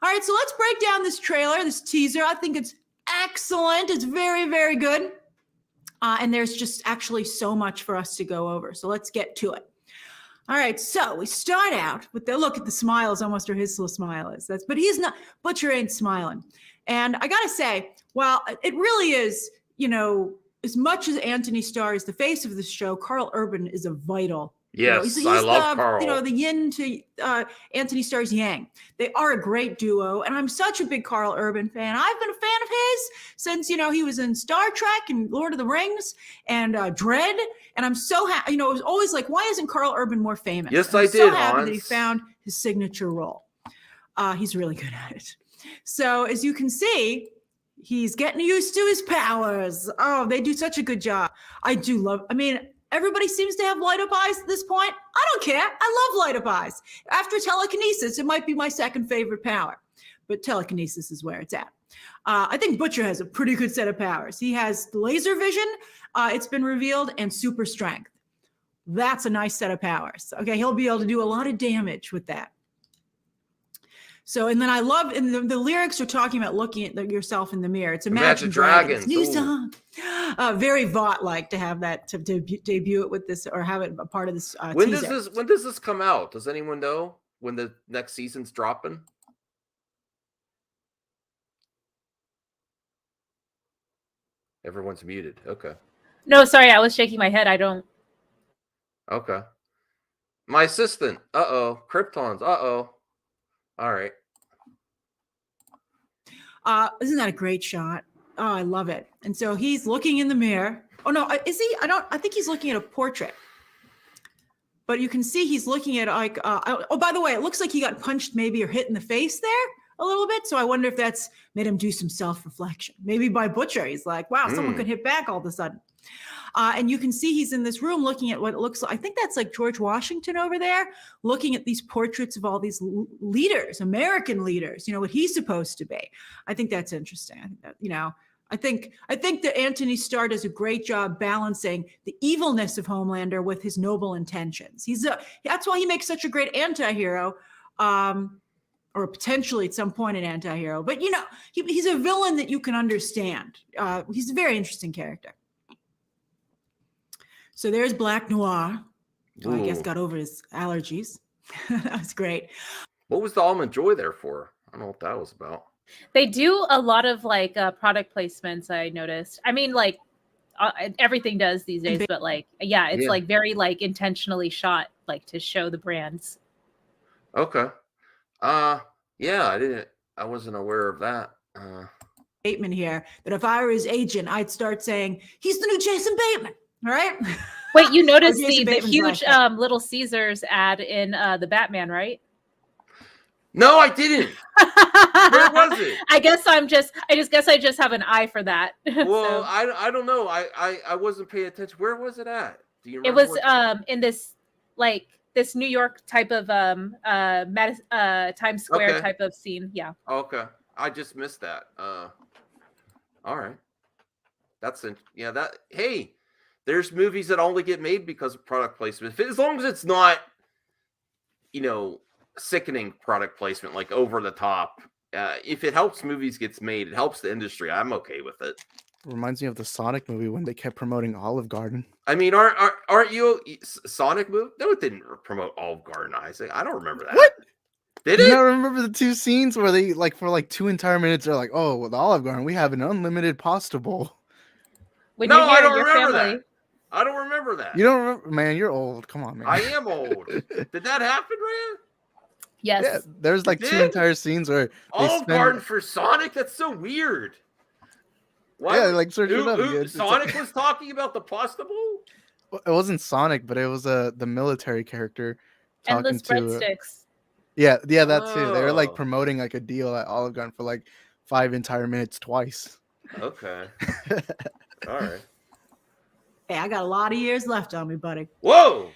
[SPEAKER 7] All right, so let's break down this trailer, this teaser. I think it's excellent. It's very, very good. And there's just actually so much for us to go over. So let's get to it. All right, so we start out with look at the smiles, almost where his little smile is. But he's not, Butcher ain't smiling. And I gotta say, while it really is, as much as Anthony Starr is the face of the show, Carl Urban is a vital.
[SPEAKER 2] Yes,
[SPEAKER 7] he's
[SPEAKER 2] I love Carl.
[SPEAKER 7] The yin to Anthony Starr's yang. They are a great duo, and I'm such a big Carl Urban fan. I've been a fan of his since he was in Star Trek and Lord of the Rings and Dread, and I'm so happy. It was always like, why isn't Carl Urban more famous?
[SPEAKER 2] Yes,
[SPEAKER 7] I'm
[SPEAKER 2] I
[SPEAKER 7] so
[SPEAKER 2] did.
[SPEAKER 7] happy that he found his signature role. He's really good at it. So as you can see, he's getting used to his powers. Oh, they do such a good job. I do love. Everybody seems to have light up eyes at this point. I don't care. I love light up eyes. After telekinesis, it might be my second favorite power, but telekinesis is where it's at. I think Butcher has a pretty good set of powers. He has laser vision, it's been revealed, and super strength. That's a nice set of powers. Okay, he'll be able to do a lot of damage with that. So, and then I love, and the lyrics are talking about looking at yourself in the mirror. It's Imagine Dragons. New song. Very Vought-like to have that, to debut it with this, or have it a part of this teaser.
[SPEAKER 2] When does this come out? Does anyone know when the next season's dropping? Everyone's muted. Okay.
[SPEAKER 9] No, sorry, I was shaking my head. I don't.
[SPEAKER 2] Okay. My assistant. Uh-oh. Kryptons. Uh-oh. All right.
[SPEAKER 7] Isn't that a great shot? Oh, I love it. And so he's looking in the mirror. Oh no, is he? I think he's looking at a portrait. But you can see he's looking at oh, by the way, it looks like he got punched maybe or hit in the face there a little bit. So I wonder if that's made him do some self-reflection. Maybe by Butcher, he's like, wow, someone could hit back all of a sudden. And you can see he's in this room looking at what it looks like. I think that's like George Washington over there, looking at these portraits of all these leaders, American leaders, what he's supposed to be. I think that's interesting. I think that, I think that Anthony Starr does a great job balancing the evilness of Homelander with his noble intentions. That's why he makes such a great anti-hero, or potentially at some point an anti-hero. But, he's a villain that you can understand. He's a very interesting character. So there's Black Noir, who I guess got over his allergies. That was great.
[SPEAKER 2] What was the Almond Joy there for? I don't know what that was about.
[SPEAKER 9] They do a lot of product placements, I noticed. Everything does these days, but it's very intentionally shot to show the brands.
[SPEAKER 2] Okay. I wasn't aware of that.
[SPEAKER 7] Bateman here, that if I were his agent, I'd start saying, he's the new Jason Bateman. All right.
[SPEAKER 9] Wait, you noticed the huge Little Caesars ad in the Batman, right?
[SPEAKER 2] No, I didn't. Where was it?
[SPEAKER 9] I just have an eye for that.
[SPEAKER 2] Well, so. I don't know. I wasn't paying attention. Where was it at? Do you remember?
[SPEAKER 9] It was in this this New York type of Times Square type of scene. Yeah.
[SPEAKER 2] Okay. I just missed that. All right. Hey, there's movies that only get made because of product placement. As long as it's not, sickening product placement, like over the top. If it helps movies gets made, it helps the industry. I'm okay with it.
[SPEAKER 8] Reminds me of the Sonic movie when they kept promoting Olive Garden.
[SPEAKER 2] I mean, aren't you Sonic movie? No, it didn't promote Olive Garden, Isaac. I don't remember that.
[SPEAKER 8] What?
[SPEAKER 2] Did it?
[SPEAKER 8] You don't remember the two scenes where they for 2 entire minutes they're like, oh, with Olive Garden we have an unlimited pasta bowl.
[SPEAKER 2] I don't remember that. I don't remember that.
[SPEAKER 8] You don't remember? Man, you're old. Come on, man.
[SPEAKER 2] I am old. Did that happen, man?
[SPEAKER 9] Yes.
[SPEAKER 8] Yeah, there's 2 entire scenes where
[SPEAKER 2] Olive Garden for Sonic? That's so weird. Why?
[SPEAKER 8] Yeah, search it up.
[SPEAKER 2] Sonic was talking about the pasta bowl?
[SPEAKER 8] It wasn't Sonic, but it was the military character talking
[SPEAKER 9] Endless breadsticks.
[SPEAKER 8] Yeah, that too. They were promoting a deal at Olive Garden for 5 entire minutes twice.
[SPEAKER 2] Okay. All right.
[SPEAKER 7] Hey, I got a lot of years left on me, buddy.
[SPEAKER 2] Whoa!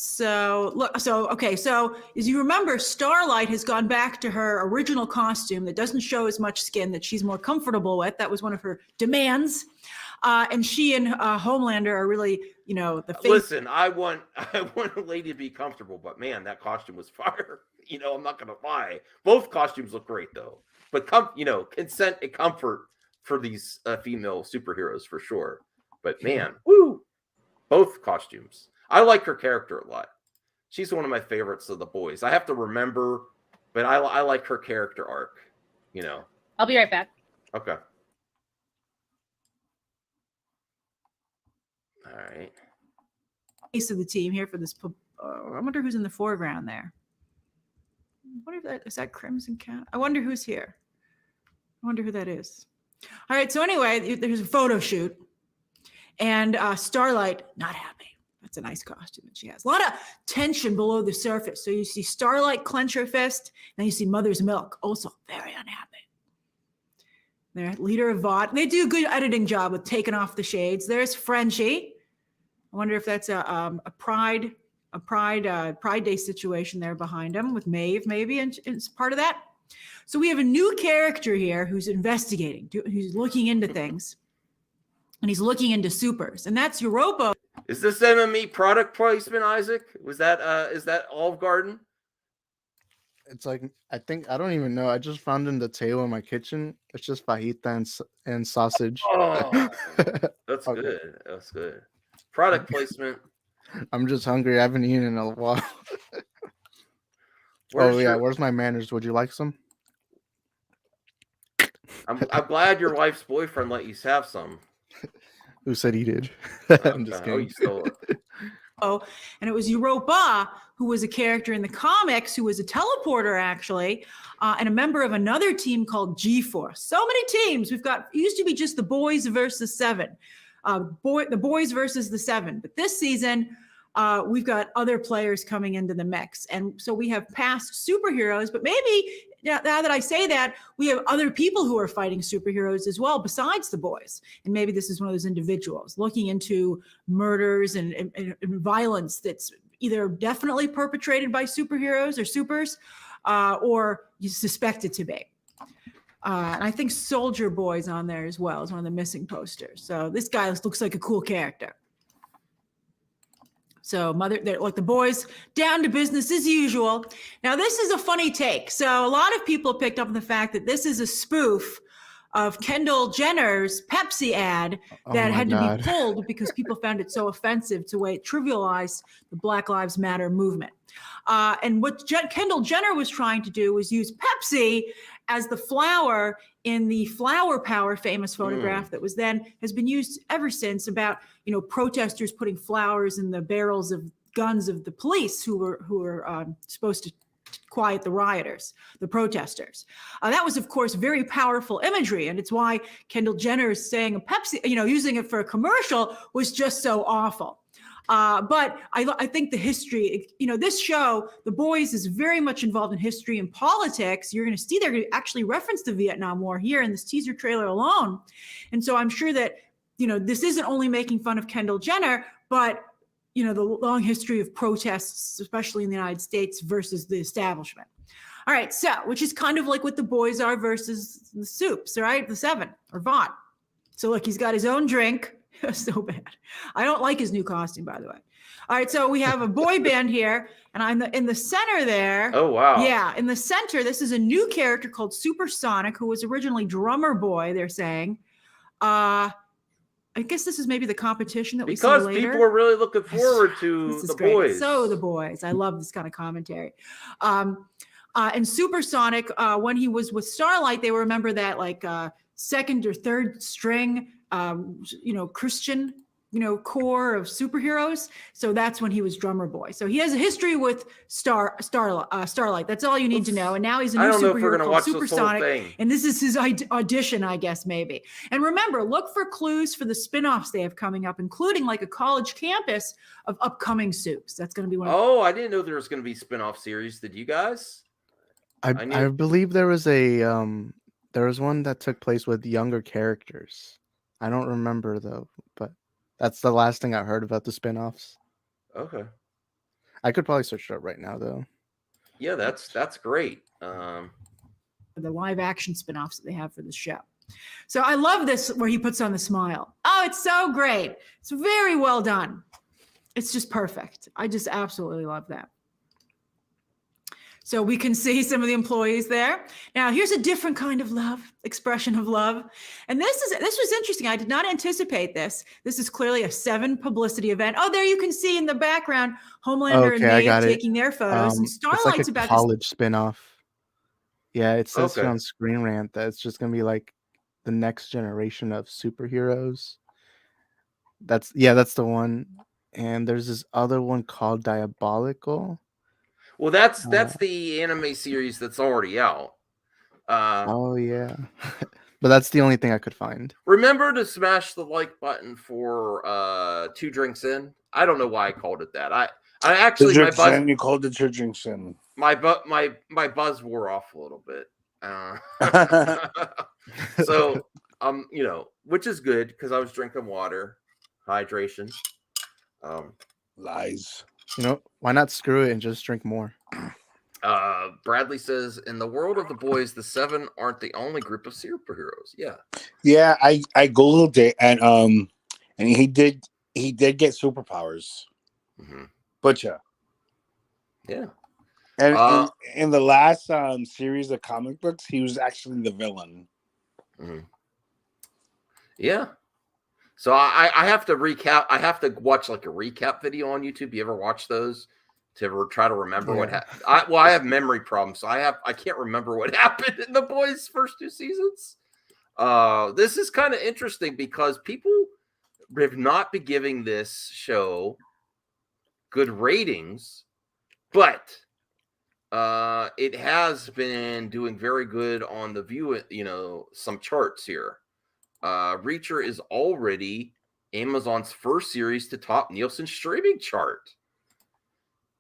[SPEAKER 7] So look, so as you remember, Starlight has gone back to her original costume that doesn't show as much skin, that she's more comfortable with. That was one of her demands. And she and Homelander are really, the face.
[SPEAKER 2] Listen, I want a lady to be comfortable, but man, that costume was fire. I'm not gonna lie. Both costumes look great though. But consent and comfort for these female superheroes for sure. But man, woo! Both costumes. I like her character a lot. She's one of my favorites of the boys. I have to remember, but I like her character arc.
[SPEAKER 9] I'll be right back.
[SPEAKER 2] Okay. All right.
[SPEAKER 7] Face of the team here for this. I wonder who's in the foreground there. What if that is that Crimson Cat? I wonder who's here. I wonder who that is. All right. So anyway, there's a photo shoot, and Starlight not happy. That's a nice costume that she has. A lot of tension below the surface. So you see Starlight clench her fist, then you see Mother's Milk also very unhappy. Their leader of VOD. They do a good editing job with taking off the shades. There's Frenchie. I wonder if that's a Pride Day situation there behind him with Maeve, maybe, and it's part of that. So we have a new character here who's investigating, who's looking into things, and he's looking into supers, and that's Europa.
[SPEAKER 2] Is this MME product placement, Isaac? Was that is that Olive Garden?
[SPEAKER 8] It's like, I don't even know. I just found in the table in my kitchen. It's just fajita and sausage.
[SPEAKER 2] Oh, that's
[SPEAKER 8] Okay.
[SPEAKER 2] good. That's good. Product placement.
[SPEAKER 8] I'm just hungry. I haven't eaten in a while. Where's my manners? Would you like some?
[SPEAKER 2] I'm glad your wife's boyfriend let you have some.
[SPEAKER 8] Who said he did? I'm just
[SPEAKER 2] Oh,
[SPEAKER 8] kidding.
[SPEAKER 2] you stole it.
[SPEAKER 7] And it was Europa, who was a character in the comics, who was a teleporter actually, and a member of another team called G-Force. So many teams. It used to be just the boys versus 7. The boys versus the 7. But this season, we've got other players coming into the mix. And so we have past superheroes, but maybe now that I say that, we have other people who are fighting superheroes as well, besides the boys. And maybe this is one of those individuals looking into murders and violence that's either definitely perpetrated by superheroes or supers, or you suspect it to be. And I think Soldier Boy's on there as well as one of the missing posters. So this guy looks like a cool character. So they're like the boys, down to business as usual. Now, this is a funny take. So a lot of people picked up on the fact that this is a spoof of Kendall Jenner's Pepsi ad that had to be pulled because people found it so offensive to the way it trivialized the Black Lives Matter movement. And what Kendall Jenner was trying to do was use Pepsi as the flower in the Flower Power famous photograph that has been used ever since about, protesters putting flowers in the barrels of guns of the police who were supposed to quiet the rioters, the protesters. That was, of course, very powerful imagery. And it's why Kendall Jenner is saying a Pepsi, using it for a commercial was just so awful. But I think the history, this show, The Boys, is very much involved in history and politics. You're going to see they're going to actually reference the Vietnam War here in this teaser trailer alone. And so I'm sure that, this isn't only making fun of Kendall Jenner, but, the long history of protests, especially in the United States versus the establishment. All right. So, which is kind of like what the boys are versus the soups, right? The 7 or Vaughn. So look, he's got his own drink. So bad. I don't like his new costume, by the way. All right, so we have a boy band here, and I'm in the center there.
[SPEAKER 2] Oh, wow.
[SPEAKER 7] Yeah, in the center, this is a new character called Supersonic, who was originally Drummer Boy, they're saying. I guess this is maybe the competition that we see later.
[SPEAKER 2] Because people are really looking forward to the
[SPEAKER 7] great.
[SPEAKER 2] boys.
[SPEAKER 7] So the boys. I love this kind of commentary. And Supersonic, when he was with Starlight, they remember that second or third string Christian, core of superheroes. So that's when he was Drummer Boy. So he has a history with Starlight. That's all you need to know. And now he's a new superhero called Supersonic. And this is his audition, I guess, maybe. And remember, look for clues for the spinoffs they have coming up, including like a college campus of upcoming soups. That's going to be one.
[SPEAKER 2] I didn't know there was going to be spinoff series. Did you guys?
[SPEAKER 8] I believe there was there was one that took place with younger characters. I don't remember though, but that's the last thing I heard about the spinoffs.
[SPEAKER 2] Okay.
[SPEAKER 8] I could probably search it up right now though.
[SPEAKER 2] Yeah, that's great.
[SPEAKER 7] The live action spinoffs that they have for the show. So I love this where he puts on the smile. Oh, it's so great. It's very well done. It's just perfect. I just absolutely love that. So we can see some of the employees there. Now, here's a different kind of love, expression of love. And this was interesting. I did not anticipate this. This is clearly a 7 publicity event. Oh, there you can see in the background Homelander and Maeve taking their photos. And Starlight's
[SPEAKER 8] it's like a college spinoff. Yeah, it says here on Screen Rant that it's just gonna be like the next generation of superheroes. That's the one. And there's this other one called Diabolical.
[SPEAKER 2] Well, that's the anime series that's already out.
[SPEAKER 8] Oh yeah, but that's the only thing I could find.
[SPEAKER 2] Remember to smash the like button for 2 Drinks In. I don't know why I called it that. I actually
[SPEAKER 5] you called it 2 Drinks In.
[SPEAKER 2] My buzz wore off a little bit. So which is good because I was drinking water, hydration.
[SPEAKER 5] Lies.
[SPEAKER 8] Why not screw it and just drink more?
[SPEAKER 2] Bradley says, in the world of the boys, the 7 aren't the only group of superheroes.
[SPEAKER 5] Yeah, I googled it and he did get superpowers.
[SPEAKER 2] Mm-hmm.
[SPEAKER 5] Butcher.
[SPEAKER 2] Yeah.
[SPEAKER 5] And in the last series of comic books, he was actually the villain.
[SPEAKER 2] Mm-hmm. Yeah. So I have to recap. I have to watch like a recap video on YouTube. You ever watch those to ever try to remember what happened? I have memory problems, so I can't remember what happened in the boys' first 2 seasons. This is kind of interesting because people have not been giving this show good ratings, but it has been doing very good on the view. Some charts here. Reacher is already Amazon's first series to top Nielsen's streaming chart.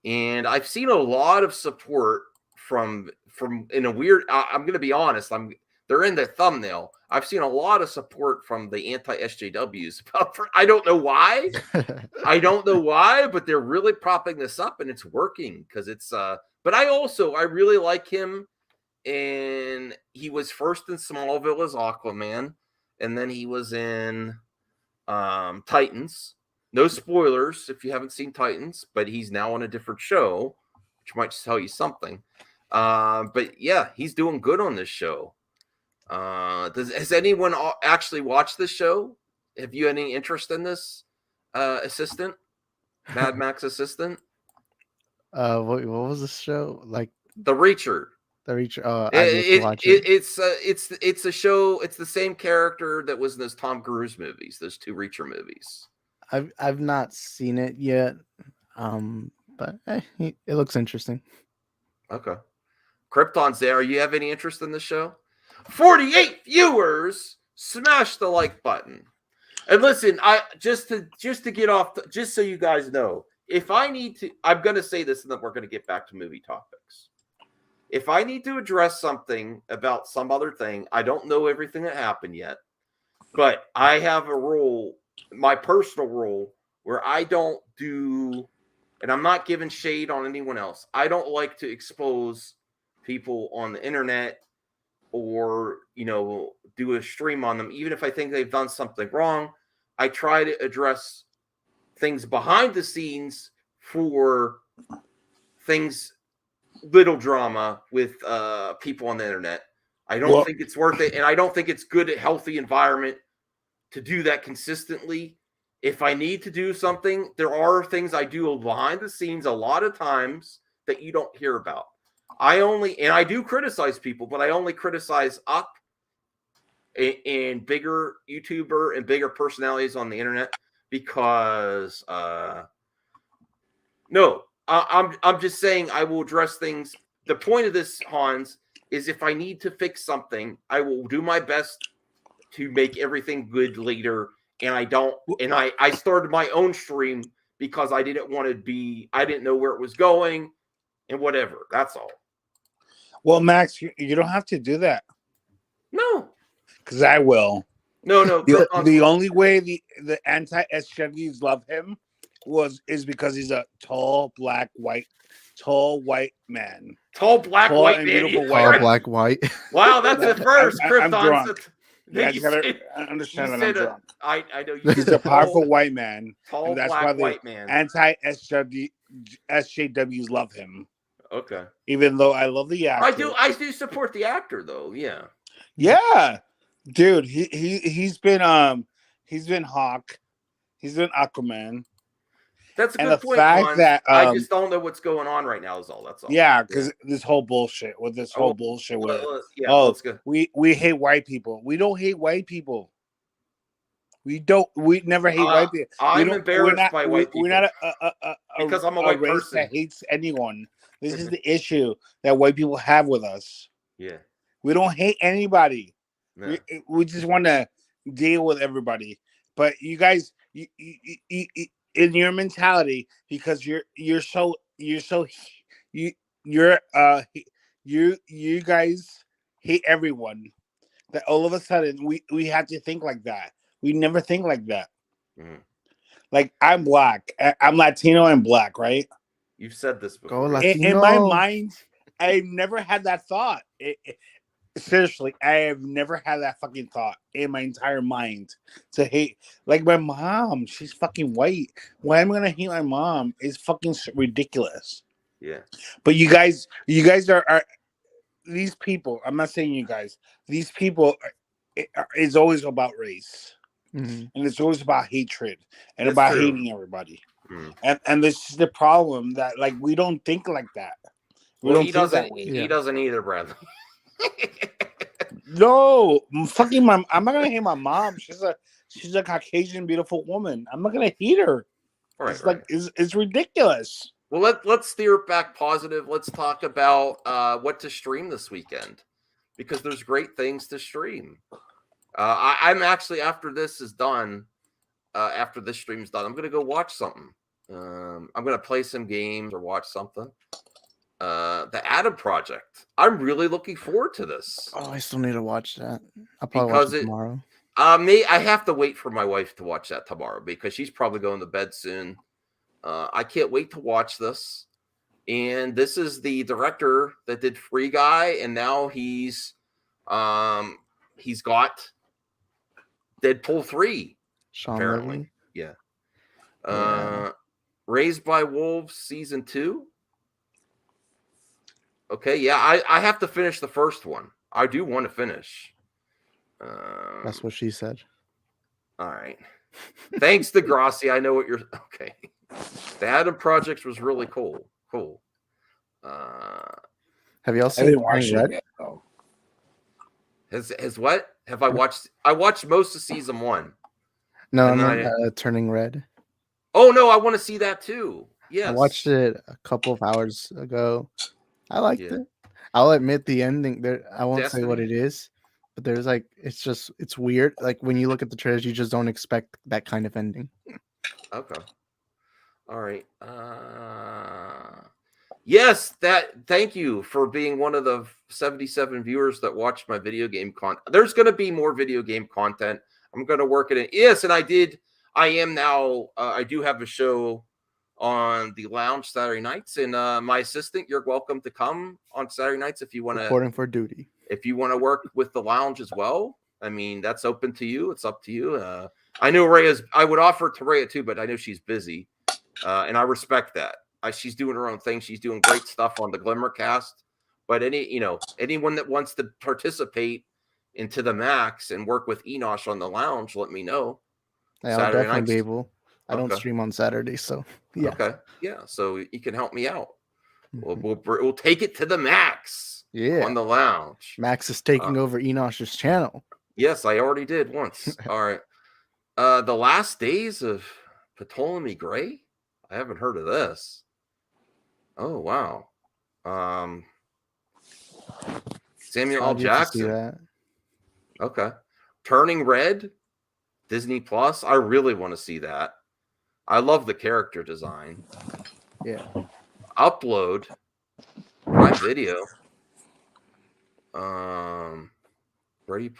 [SPEAKER 2] And I've seen a lot of support from in a weird, I'm going to be honest, they're in the thumbnail. I've seen a lot of support from the anti-SJWs. I don't know why. But they're really propping this up and it's working because it's, but I really like him. And he was first in Smallville as Aquaman. And then he was in Titans. No spoilers if you haven't seen Titans, but he's now on a different show, which might tell you something. But yeah, he's doing good on this show. Has anyone actually watched this show? Have you any interest in this assistant? Mad Max assistant?
[SPEAKER 8] What was this show? Like
[SPEAKER 2] The Reacher.
[SPEAKER 8] It's
[SPEAKER 2] a show. It's the same character that was in those Tom Cruise movies, those 2 Reacher movies.
[SPEAKER 8] I've not seen it yet, but it looks interesting.
[SPEAKER 2] Okay, Krypton's there. You have any interest in the show? 48 viewers. Smash the like button. And listen, just to get off, just so you guys know, if I need to, I'm going to say this, and then we're going to get back to movie topics. If I need to address something about some other thing, I don't know everything that happened yet, but I have a rule, my personal rule, where I don't do, and I'm not giving shade on anyone else. I don't like to expose people on the internet or, do a stream on them, even if I think they've done something wrong. I try to address things behind the scenes for things, little drama with people on the internet. I don't think it's worth it, and I don't think it's good, healthy environment to do that consistently. If I need to do something, there are things I do behind the scenes a lot of times that you don't hear about. I do criticize people, but I only criticize up and bigger YouTuber and bigger personalities on the internet because I'm just saying I will address things. The point of this, Hans, is if I need to fix something, I will do my best to make everything good later. And I started my own stream because I didn't know where it was going and whatever. That's all.
[SPEAKER 5] Well, Max, you don't have to do that.
[SPEAKER 2] No.
[SPEAKER 5] Because I will.
[SPEAKER 2] No.
[SPEAKER 5] The only way the anti-SJWs love him is because he's a tall white man.
[SPEAKER 2] Tall, black,
[SPEAKER 5] Tall
[SPEAKER 2] white
[SPEAKER 5] and
[SPEAKER 2] man.
[SPEAKER 5] beautiful
[SPEAKER 8] Tall,
[SPEAKER 5] white.
[SPEAKER 8] black, white.
[SPEAKER 2] Wow, that's the first.
[SPEAKER 5] I'm
[SPEAKER 2] Krypton.
[SPEAKER 5] drunk.
[SPEAKER 2] No,
[SPEAKER 5] You
[SPEAKER 2] you
[SPEAKER 5] guys gotta
[SPEAKER 2] said,
[SPEAKER 5] understand
[SPEAKER 2] you
[SPEAKER 5] that I'm
[SPEAKER 2] said
[SPEAKER 5] drunk.
[SPEAKER 2] I know you
[SPEAKER 5] He's
[SPEAKER 2] said
[SPEAKER 5] a powerful white man,
[SPEAKER 2] tall,
[SPEAKER 5] and that's
[SPEAKER 2] black,
[SPEAKER 5] why the
[SPEAKER 2] white man.
[SPEAKER 5] SJWs love him.
[SPEAKER 2] Okay.
[SPEAKER 5] Even though I love the actor.
[SPEAKER 2] I do support the actor though. Yeah.
[SPEAKER 5] Yeah. Dude, he's been Hawk. He's been Aquaman.
[SPEAKER 2] That's a
[SPEAKER 5] And
[SPEAKER 2] good
[SPEAKER 5] the
[SPEAKER 2] point,
[SPEAKER 5] fact
[SPEAKER 2] Hans.
[SPEAKER 5] that,
[SPEAKER 2] I just don't know what's going on right now. That's all.
[SPEAKER 5] Yeah, because this whole bullshit with let's go. We hate white people. We don't hate white people. We never hate white people.
[SPEAKER 2] I'm embarrassed by white people.
[SPEAKER 5] We're not
[SPEAKER 2] because I'm a white
[SPEAKER 5] race
[SPEAKER 2] person
[SPEAKER 5] that hates anyone. This is the issue that white people have with us.
[SPEAKER 2] Yeah.
[SPEAKER 5] We don't hate anybody.
[SPEAKER 2] No.
[SPEAKER 5] We just want to deal with everybody. But you guys, you in your mentality, because you guys hate everyone. That all of a sudden we have to think like that. We never think like that.
[SPEAKER 2] Mm.
[SPEAKER 5] Like I'm black. I'm Latino and black, right?
[SPEAKER 2] You've said this before.
[SPEAKER 5] In my mind, I've never had that thought. Seriously, I have never had that fucking thought in my entire mind to hate. Like my mom, she's fucking white. Why am I gonna hate my mom? It's fucking ridiculous.
[SPEAKER 2] Yeah.
[SPEAKER 5] But you guys are these people. I'm not saying you guys. These people. It's always about race, and it's always about hatred and
[SPEAKER 2] That's
[SPEAKER 5] about
[SPEAKER 2] true.
[SPEAKER 5] hating everybody. And this is the problem that like we don't think like that.
[SPEAKER 2] He doesn't either, Bradley.
[SPEAKER 5] No, fucking mom. I'm not gonna hate my mom. She's a Caucasian beautiful woman. I'm not gonna hate her. It's like it's ridiculous.
[SPEAKER 2] Well, let's steer it back positive. Let's talk about what to stream this weekend, because there's great things to stream. I'm actually, after this is done, after this stream's done, I'm gonna go watch something. I'm gonna play some games or watch something. The Adam Project. I'm really looking forward to this.
[SPEAKER 8] Oh, I still need to watch that. I'll probably watch it tomorrow.
[SPEAKER 2] I have to wait for my wife to watch that tomorrow because she's probably going to bed soon. I can't wait to watch this. And this is the director that did Free Guy, and now he's got Deadpool 3.
[SPEAKER 8] Sean
[SPEAKER 2] apparently.
[SPEAKER 8] Levy?
[SPEAKER 2] Yeah. Raised by Wolves season 2. Okay, yeah, I have to finish the first one. I do want to finish.
[SPEAKER 8] That's what she said.
[SPEAKER 2] All right. Thanks, Degrassi. I know what you're... Okay. The Adam Project was really cool. Cool.
[SPEAKER 8] Have y'all seen Red?
[SPEAKER 5] Yet, though.
[SPEAKER 2] Has what? Have I watched? I watched most of season 1.
[SPEAKER 8] No, I mean Turning Red.
[SPEAKER 2] Oh, no, I want to see that too. Yes.
[SPEAKER 8] I watched it a couple of hours ago. I liked it. I'll admit the ending there. I won't say what it is, but there's like it's weird. Like when you look at the trailers, you just don't expect that kind of ending.
[SPEAKER 2] Okay. All right. Yes, thank you for being one of the 77 viewers that watched my video game content. There's going to be more video game content. I'm going to work it in. Yes, and I am now. I do have a show on the lounge Saturday nights, and my assistant, you're welcome to come on Saturday nights if you want to.
[SPEAKER 8] Reporting for duty. If
[SPEAKER 2] you want to work with the lounge as well, I mean that's open to you. It's up to you. I know Rhea. I would offer it to Rhea too, but I know she's busy, and I respect that. She's doing her own thing. She's doing great stuff on the Glimmercast. But anyone that wants to participate into the max and work with Enosh on the lounge, let me know.
[SPEAKER 8] Yeah, I'll definitely be able. I don't stream on Saturdays, so yeah.
[SPEAKER 2] Okay, yeah. So you can help me out. We'll take it to the max.
[SPEAKER 8] Yeah,
[SPEAKER 2] on the lounge.
[SPEAKER 8] Max is taking over Enosh's channel.
[SPEAKER 2] Yes, I already did once. All right. The Last Days of Ptolemy Gray. I haven't heard of this. Oh wow. Samuel L. Jackson. Okay. Turning Red. Disney Plus. I really want to see that. I love the character design.
[SPEAKER 8] Yeah.
[SPEAKER 2] Upload. Prime Video. Ready.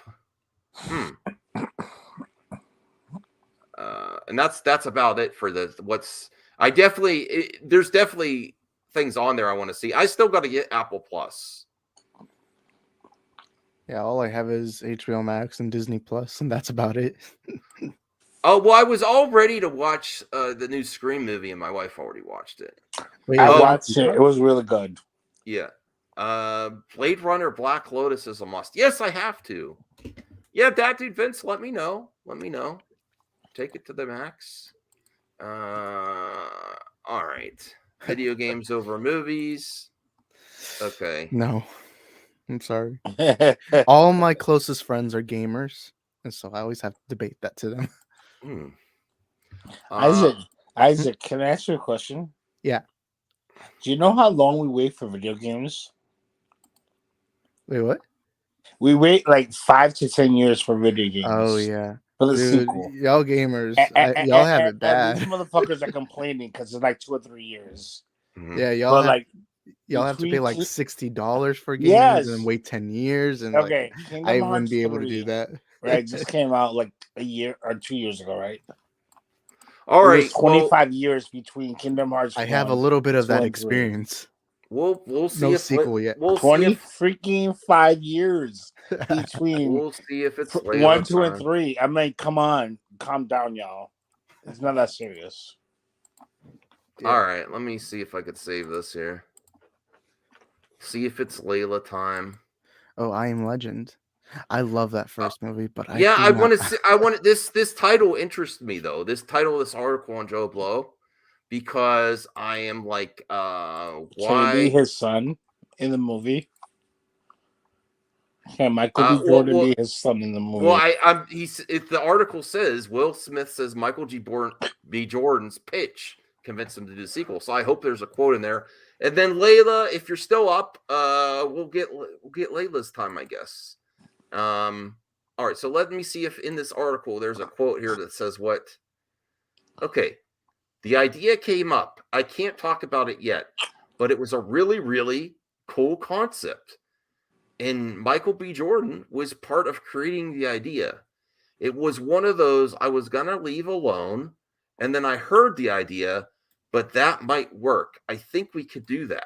[SPEAKER 2] And that's about it for the what's. There's definitely things on there I want to see. I still got to get Apple Plus.
[SPEAKER 8] Yeah, all I have is HBO Max and Disney Plus, and that's about it.
[SPEAKER 2] Oh, well, I was all ready to watch the new Scream movie, and my wife already watched it.
[SPEAKER 8] Wait,
[SPEAKER 5] I watched it. It was really good.
[SPEAKER 2] Yeah. Blade Runner Black Lotus is a must. Yes, I have to. Yeah, that dude Vince, let me know. Take it to the max. All right. Video games over movies. Okay.
[SPEAKER 8] No. I'm sorry. All my closest friends are gamers, and so I always have to debate that to them.
[SPEAKER 5] Isaac, can I ask you a question?
[SPEAKER 8] Yeah.
[SPEAKER 5] Do you know how long we wait for video games?
[SPEAKER 8] Wait, what?
[SPEAKER 5] We wait like 5 to 10 years for video games.
[SPEAKER 8] Oh yeah.
[SPEAKER 5] For the
[SPEAKER 8] Dude,
[SPEAKER 5] sequel.
[SPEAKER 8] y'all gamers, y'all have it bad.
[SPEAKER 5] These motherfuckers are complaining because it's like 2 or 3 years.
[SPEAKER 8] Yeah, y'all have to pay like
[SPEAKER 5] between-
[SPEAKER 8] $60 for games
[SPEAKER 5] Yes.
[SPEAKER 8] and wait 10 years, and
[SPEAKER 5] Okay,
[SPEAKER 8] like,
[SPEAKER 5] Kingdom
[SPEAKER 8] I
[SPEAKER 5] Hearts
[SPEAKER 8] wouldn't be able to
[SPEAKER 5] 3,
[SPEAKER 8] do that.
[SPEAKER 5] Right, just came out like a year or 2 years ago, right?
[SPEAKER 2] All
[SPEAKER 5] It
[SPEAKER 2] right.
[SPEAKER 5] was 25 years between Kingdom Hearts.
[SPEAKER 8] I have a
[SPEAKER 5] 1,
[SPEAKER 8] little bit of
[SPEAKER 5] 2,
[SPEAKER 8] that
[SPEAKER 5] and 3.
[SPEAKER 8] experience.
[SPEAKER 2] We'll see
[SPEAKER 8] No
[SPEAKER 2] if
[SPEAKER 8] sequel yet.
[SPEAKER 2] We'll
[SPEAKER 5] 20
[SPEAKER 2] see if,
[SPEAKER 5] freaking 5 years between
[SPEAKER 2] we'll see if it's
[SPEAKER 5] 1, 2, and
[SPEAKER 2] time.
[SPEAKER 5] 3. I mean, come on, calm down, y'all. It's not that serious.
[SPEAKER 2] All right, let me see if I could save this here. See if it's Layla time.
[SPEAKER 8] Oh, I Am Legend. I love that first movie, but
[SPEAKER 2] I want to see. I want this. This title interests me though. This article on Joe Blow, because I am like,
[SPEAKER 5] Can he be
[SPEAKER 2] why?
[SPEAKER 5] his son in the movie? Can Michael B. Jordan be his son in the movie?
[SPEAKER 2] Well, the article says Will Smith says Michael B. Jordan's pitch convinced him to do the sequel. So I hope there's a quote in there. And then Layla, if you're still up, we'll get Layla's time, I guess. All right, so let me see if in this article there's a quote here that says what. Okay, the idea came up. I can't talk about it yet, but it was a really, really cool concept. And Michael B. Jordan was part of creating the idea. It was one of those I was going to leave alone, and then I heard the idea, but that might work. I think we could do that.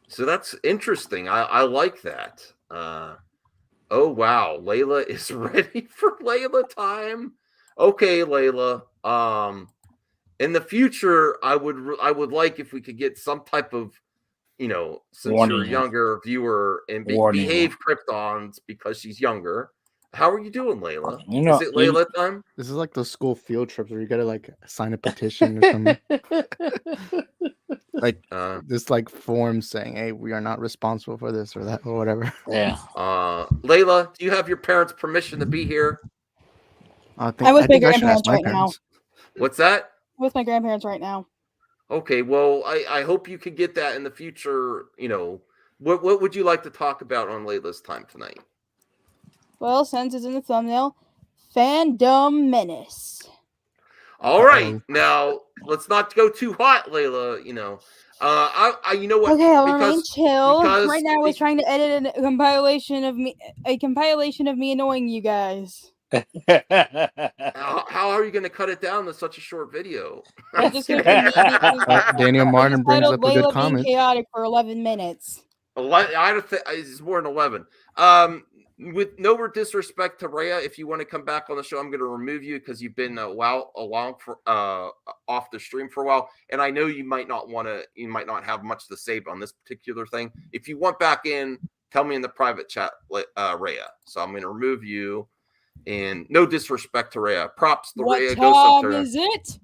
[SPEAKER 2] So that's interesting. I like that. Oh, wow. Layla is ready for Layla time. Okay, Layla. In the future, I would like if we could get some type of, since you're a younger viewer and behave Kryptons because she's younger. How are you doing, Layla? Is it Layla time?
[SPEAKER 8] This is like those school field trips where you gotta like sign a petition or something. Like this like form saying, "Hey, we are not responsible for this or that or whatever."
[SPEAKER 5] Yeah.
[SPEAKER 2] Layla, do you have your parents' permission to be here?
[SPEAKER 10] I'm with my grandparents right now.
[SPEAKER 2] What's that?
[SPEAKER 10] With my grandparents right now.
[SPEAKER 2] Okay, well, I hope you can get that in the future. What would you like to talk about on Layla's time tonight?
[SPEAKER 10] Well, since it's in the thumbnail, Fandom Menace.
[SPEAKER 2] All right, now let's not go too hot, Layla. You know what?
[SPEAKER 10] Okay, I'll remain chill. Right now, I was trying to edit a compilation of me annoying you guys.
[SPEAKER 2] How are you going to cut it down to such a short video?
[SPEAKER 8] Daniel Martin brings up a good
[SPEAKER 10] Layla
[SPEAKER 8] comment.
[SPEAKER 10] being chaotic for 11 minutes.
[SPEAKER 2] I don't think it's more than 11. With no disrespect to Rhea, if you want to come back on the show, I'm going to remove you because you've been off the stream for a while, and I know you might not have much to say on this particular thing. If you want back in, tell me in the private chat, Rhea. So I'm going to remove you, and no disrespect to Rhea. Props to Rhea.
[SPEAKER 10] What time is it?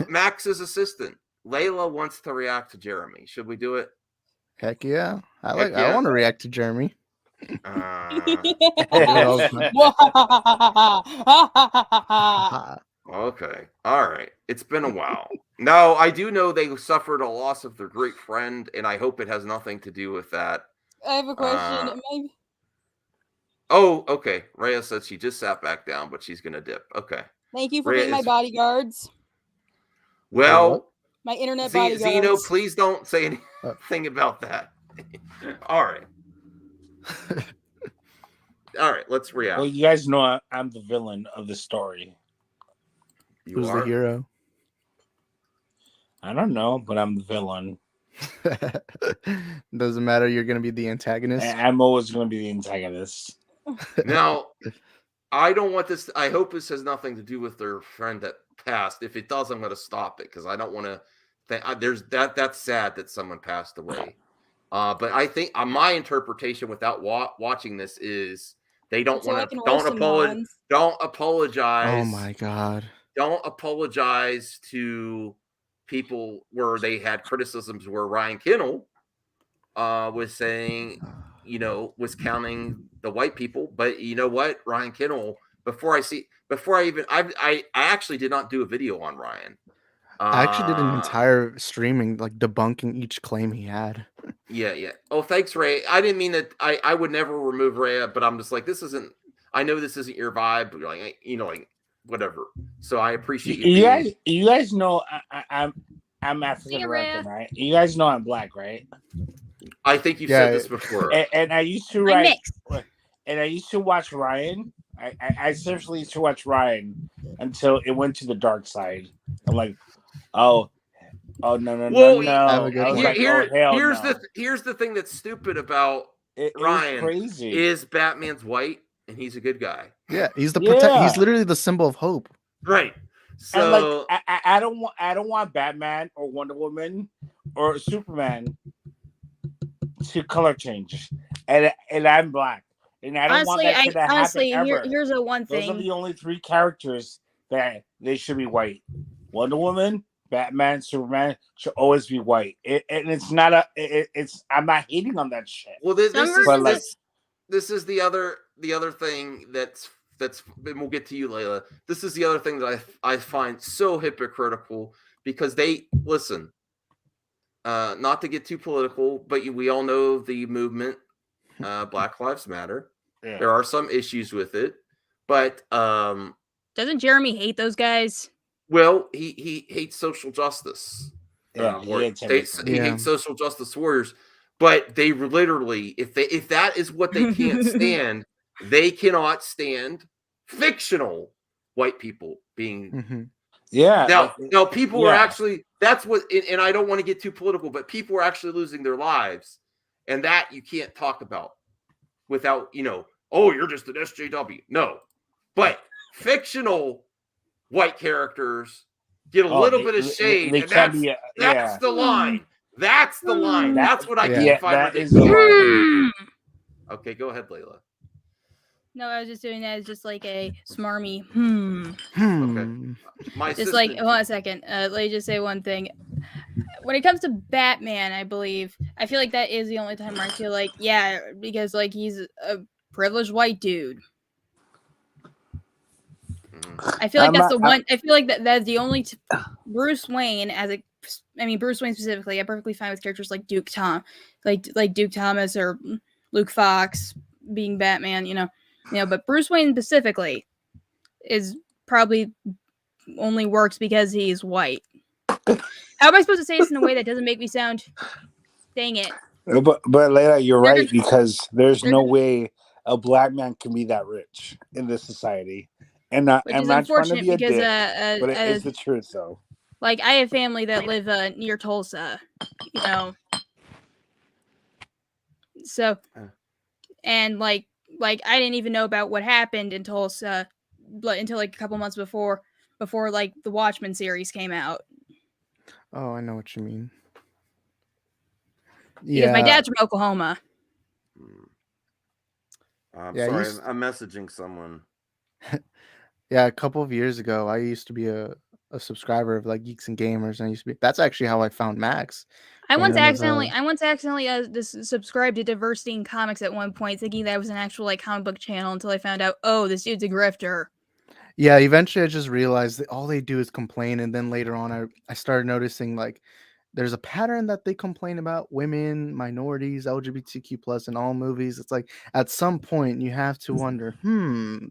[SPEAKER 2] Max's assistant Layla wants to react to Jeremy. Should we do it?
[SPEAKER 8] Heck yeah. I want to react to Jeremy.
[SPEAKER 2] Okay. All right. It's been a while. No, I do know they suffered a loss of their great friend, and I hope it has nothing to do with that.
[SPEAKER 10] I have a question.
[SPEAKER 2] Oh, okay. Rhea said she just sat back down, but she's going to dip. Okay.
[SPEAKER 10] Thank you for being my bodyguards.
[SPEAKER 2] Well,
[SPEAKER 10] my internet bodyguards.
[SPEAKER 2] Zeno, please don't say anything about that. All right. All right, let's react.
[SPEAKER 5] Well, you guys know I'm the villain of the story.
[SPEAKER 8] Who's the hero?
[SPEAKER 5] I don't know, but I'm the villain.
[SPEAKER 8] Doesn't matter. You're gonna be the antagonist.
[SPEAKER 5] I'm always gonna be the antagonist.
[SPEAKER 2] Now, I don't want this. I hope this has nothing to do with their friend that passed. If it does, I'm going to stop it because I don't want to. There's that. That's sad that someone passed away. But I think my interpretation without watching this is they don't want to. Don't apologize.
[SPEAKER 8] Oh my god.
[SPEAKER 2] Don't apologize to people where they had criticisms where Ryan Kendall was saying, was counting the white people. But you know what, Ryan Kendall, I actually did not do a video on Ryan.
[SPEAKER 8] I actually did an entire streaming, like debunking each claim he had.
[SPEAKER 2] Yeah. Oh, thanks, Ray. I didn't mean that. I would never remove Ray, but I'm just like, I know this isn't your vibe, but like, whatever. So I appreciate you.
[SPEAKER 5] You guys know I'm African American, right? You guys know I'm black, right?
[SPEAKER 2] I think you've said this before.
[SPEAKER 5] And I used to write, and I used to watch Ryan. I seriously used to watch Ryan until it went to the dark side. I'm like, no.
[SPEAKER 2] Here's the thing that's stupid about Ryan.
[SPEAKER 5] Crazy.
[SPEAKER 2] Is Batman's white and he's a good guy.
[SPEAKER 8] Yeah, he's he's literally the symbol of hope.
[SPEAKER 2] Right. So
[SPEAKER 5] and I don't want Batman or Wonder Woman or Superman to color change, and I'm black, and I don't want that to happen ever.
[SPEAKER 10] Here's a one thing.
[SPEAKER 5] Those are the only three characters that they should be white. Wonder Woman, Batman, Superman should always be white. And it's not I'm not hating on that shit.
[SPEAKER 2] Well, this is the other thing that's and we'll get to you, Layla. This is the other thing that I find so hypocritical because they listen. Not to get too political, but we all know the movement, Black Lives Matter. Yeah. There are some issues with it, but
[SPEAKER 10] doesn't Jeremy hate those guys?
[SPEAKER 2] Well, he hates social justice.
[SPEAKER 5] Yeah,
[SPEAKER 2] he hates social justice warriors. But they literally, if that is what they can't stand, they cannot stand fictional white people being.
[SPEAKER 8] Mm-hmm.
[SPEAKER 5] Yeah.
[SPEAKER 2] Now people are actually. That's what, and I don't want to get too political, but people are actually losing their lives, and that you can't talk about without, oh, you're just an SJW. No, but fictional white characters get a little bit of shade, and that's the line. That's the line. That's what I can't find. Okay, go ahead, Layla.
[SPEAKER 10] No, I was just doing that as just like a smarmy.
[SPEAKER 2] Okay.
[SPEAKER 10] Just like 1 second. Let me just say one thing. When it comes to Batman, I feel like that is the only time where I feel like, because like he's a privileged white dude. I feel like that's the one. I feel like that's the only Bruce Wayne Bruce Wayne specifically. I'm perfectly fine with characters like Duke Thomas or Luke Fox being Batman. But Bruce Wayne specifically is probably only works because he's white. How am I supposed to say this in a way that doesn't make me sound? Dang it!
[SPEAKER 5] But Layla, you're right because there's no way a black man can be that rich in this society. And I'm not trying to be a dick, but it is the truth, though.
[SPEAKER 10] Like, I have family that live near Tulsa, So, and like I didn't even know about what happened in Tulsa until like a couple months before like the Watchmen series came out.
[SPEAKER 8] Oh, I know what you mean.
[SPEAKER 10] Because my dad's from Oklahoma.
[SPEAKER 2] I'm sorry, I'm messaging someone.
[SPEAKER 8] Yeah, a couple of years ago, I used to be a subscriber of like Geeks and Gamers, and that's actually how I found Max.
[SPEAKER 10] I once accidentally subscribed to Diversity in Comics at one point, thinking that was an actual like comic book channel until I found out, oh, this dude's a grifter.
[SPEAKER 8] Yeah, eventually I just realized that all they do is complain, and then later on I started noticing like there's a pattern that they complain about women, minorities, LGBTQ+ in all movies. It's like at some point you have to wonder,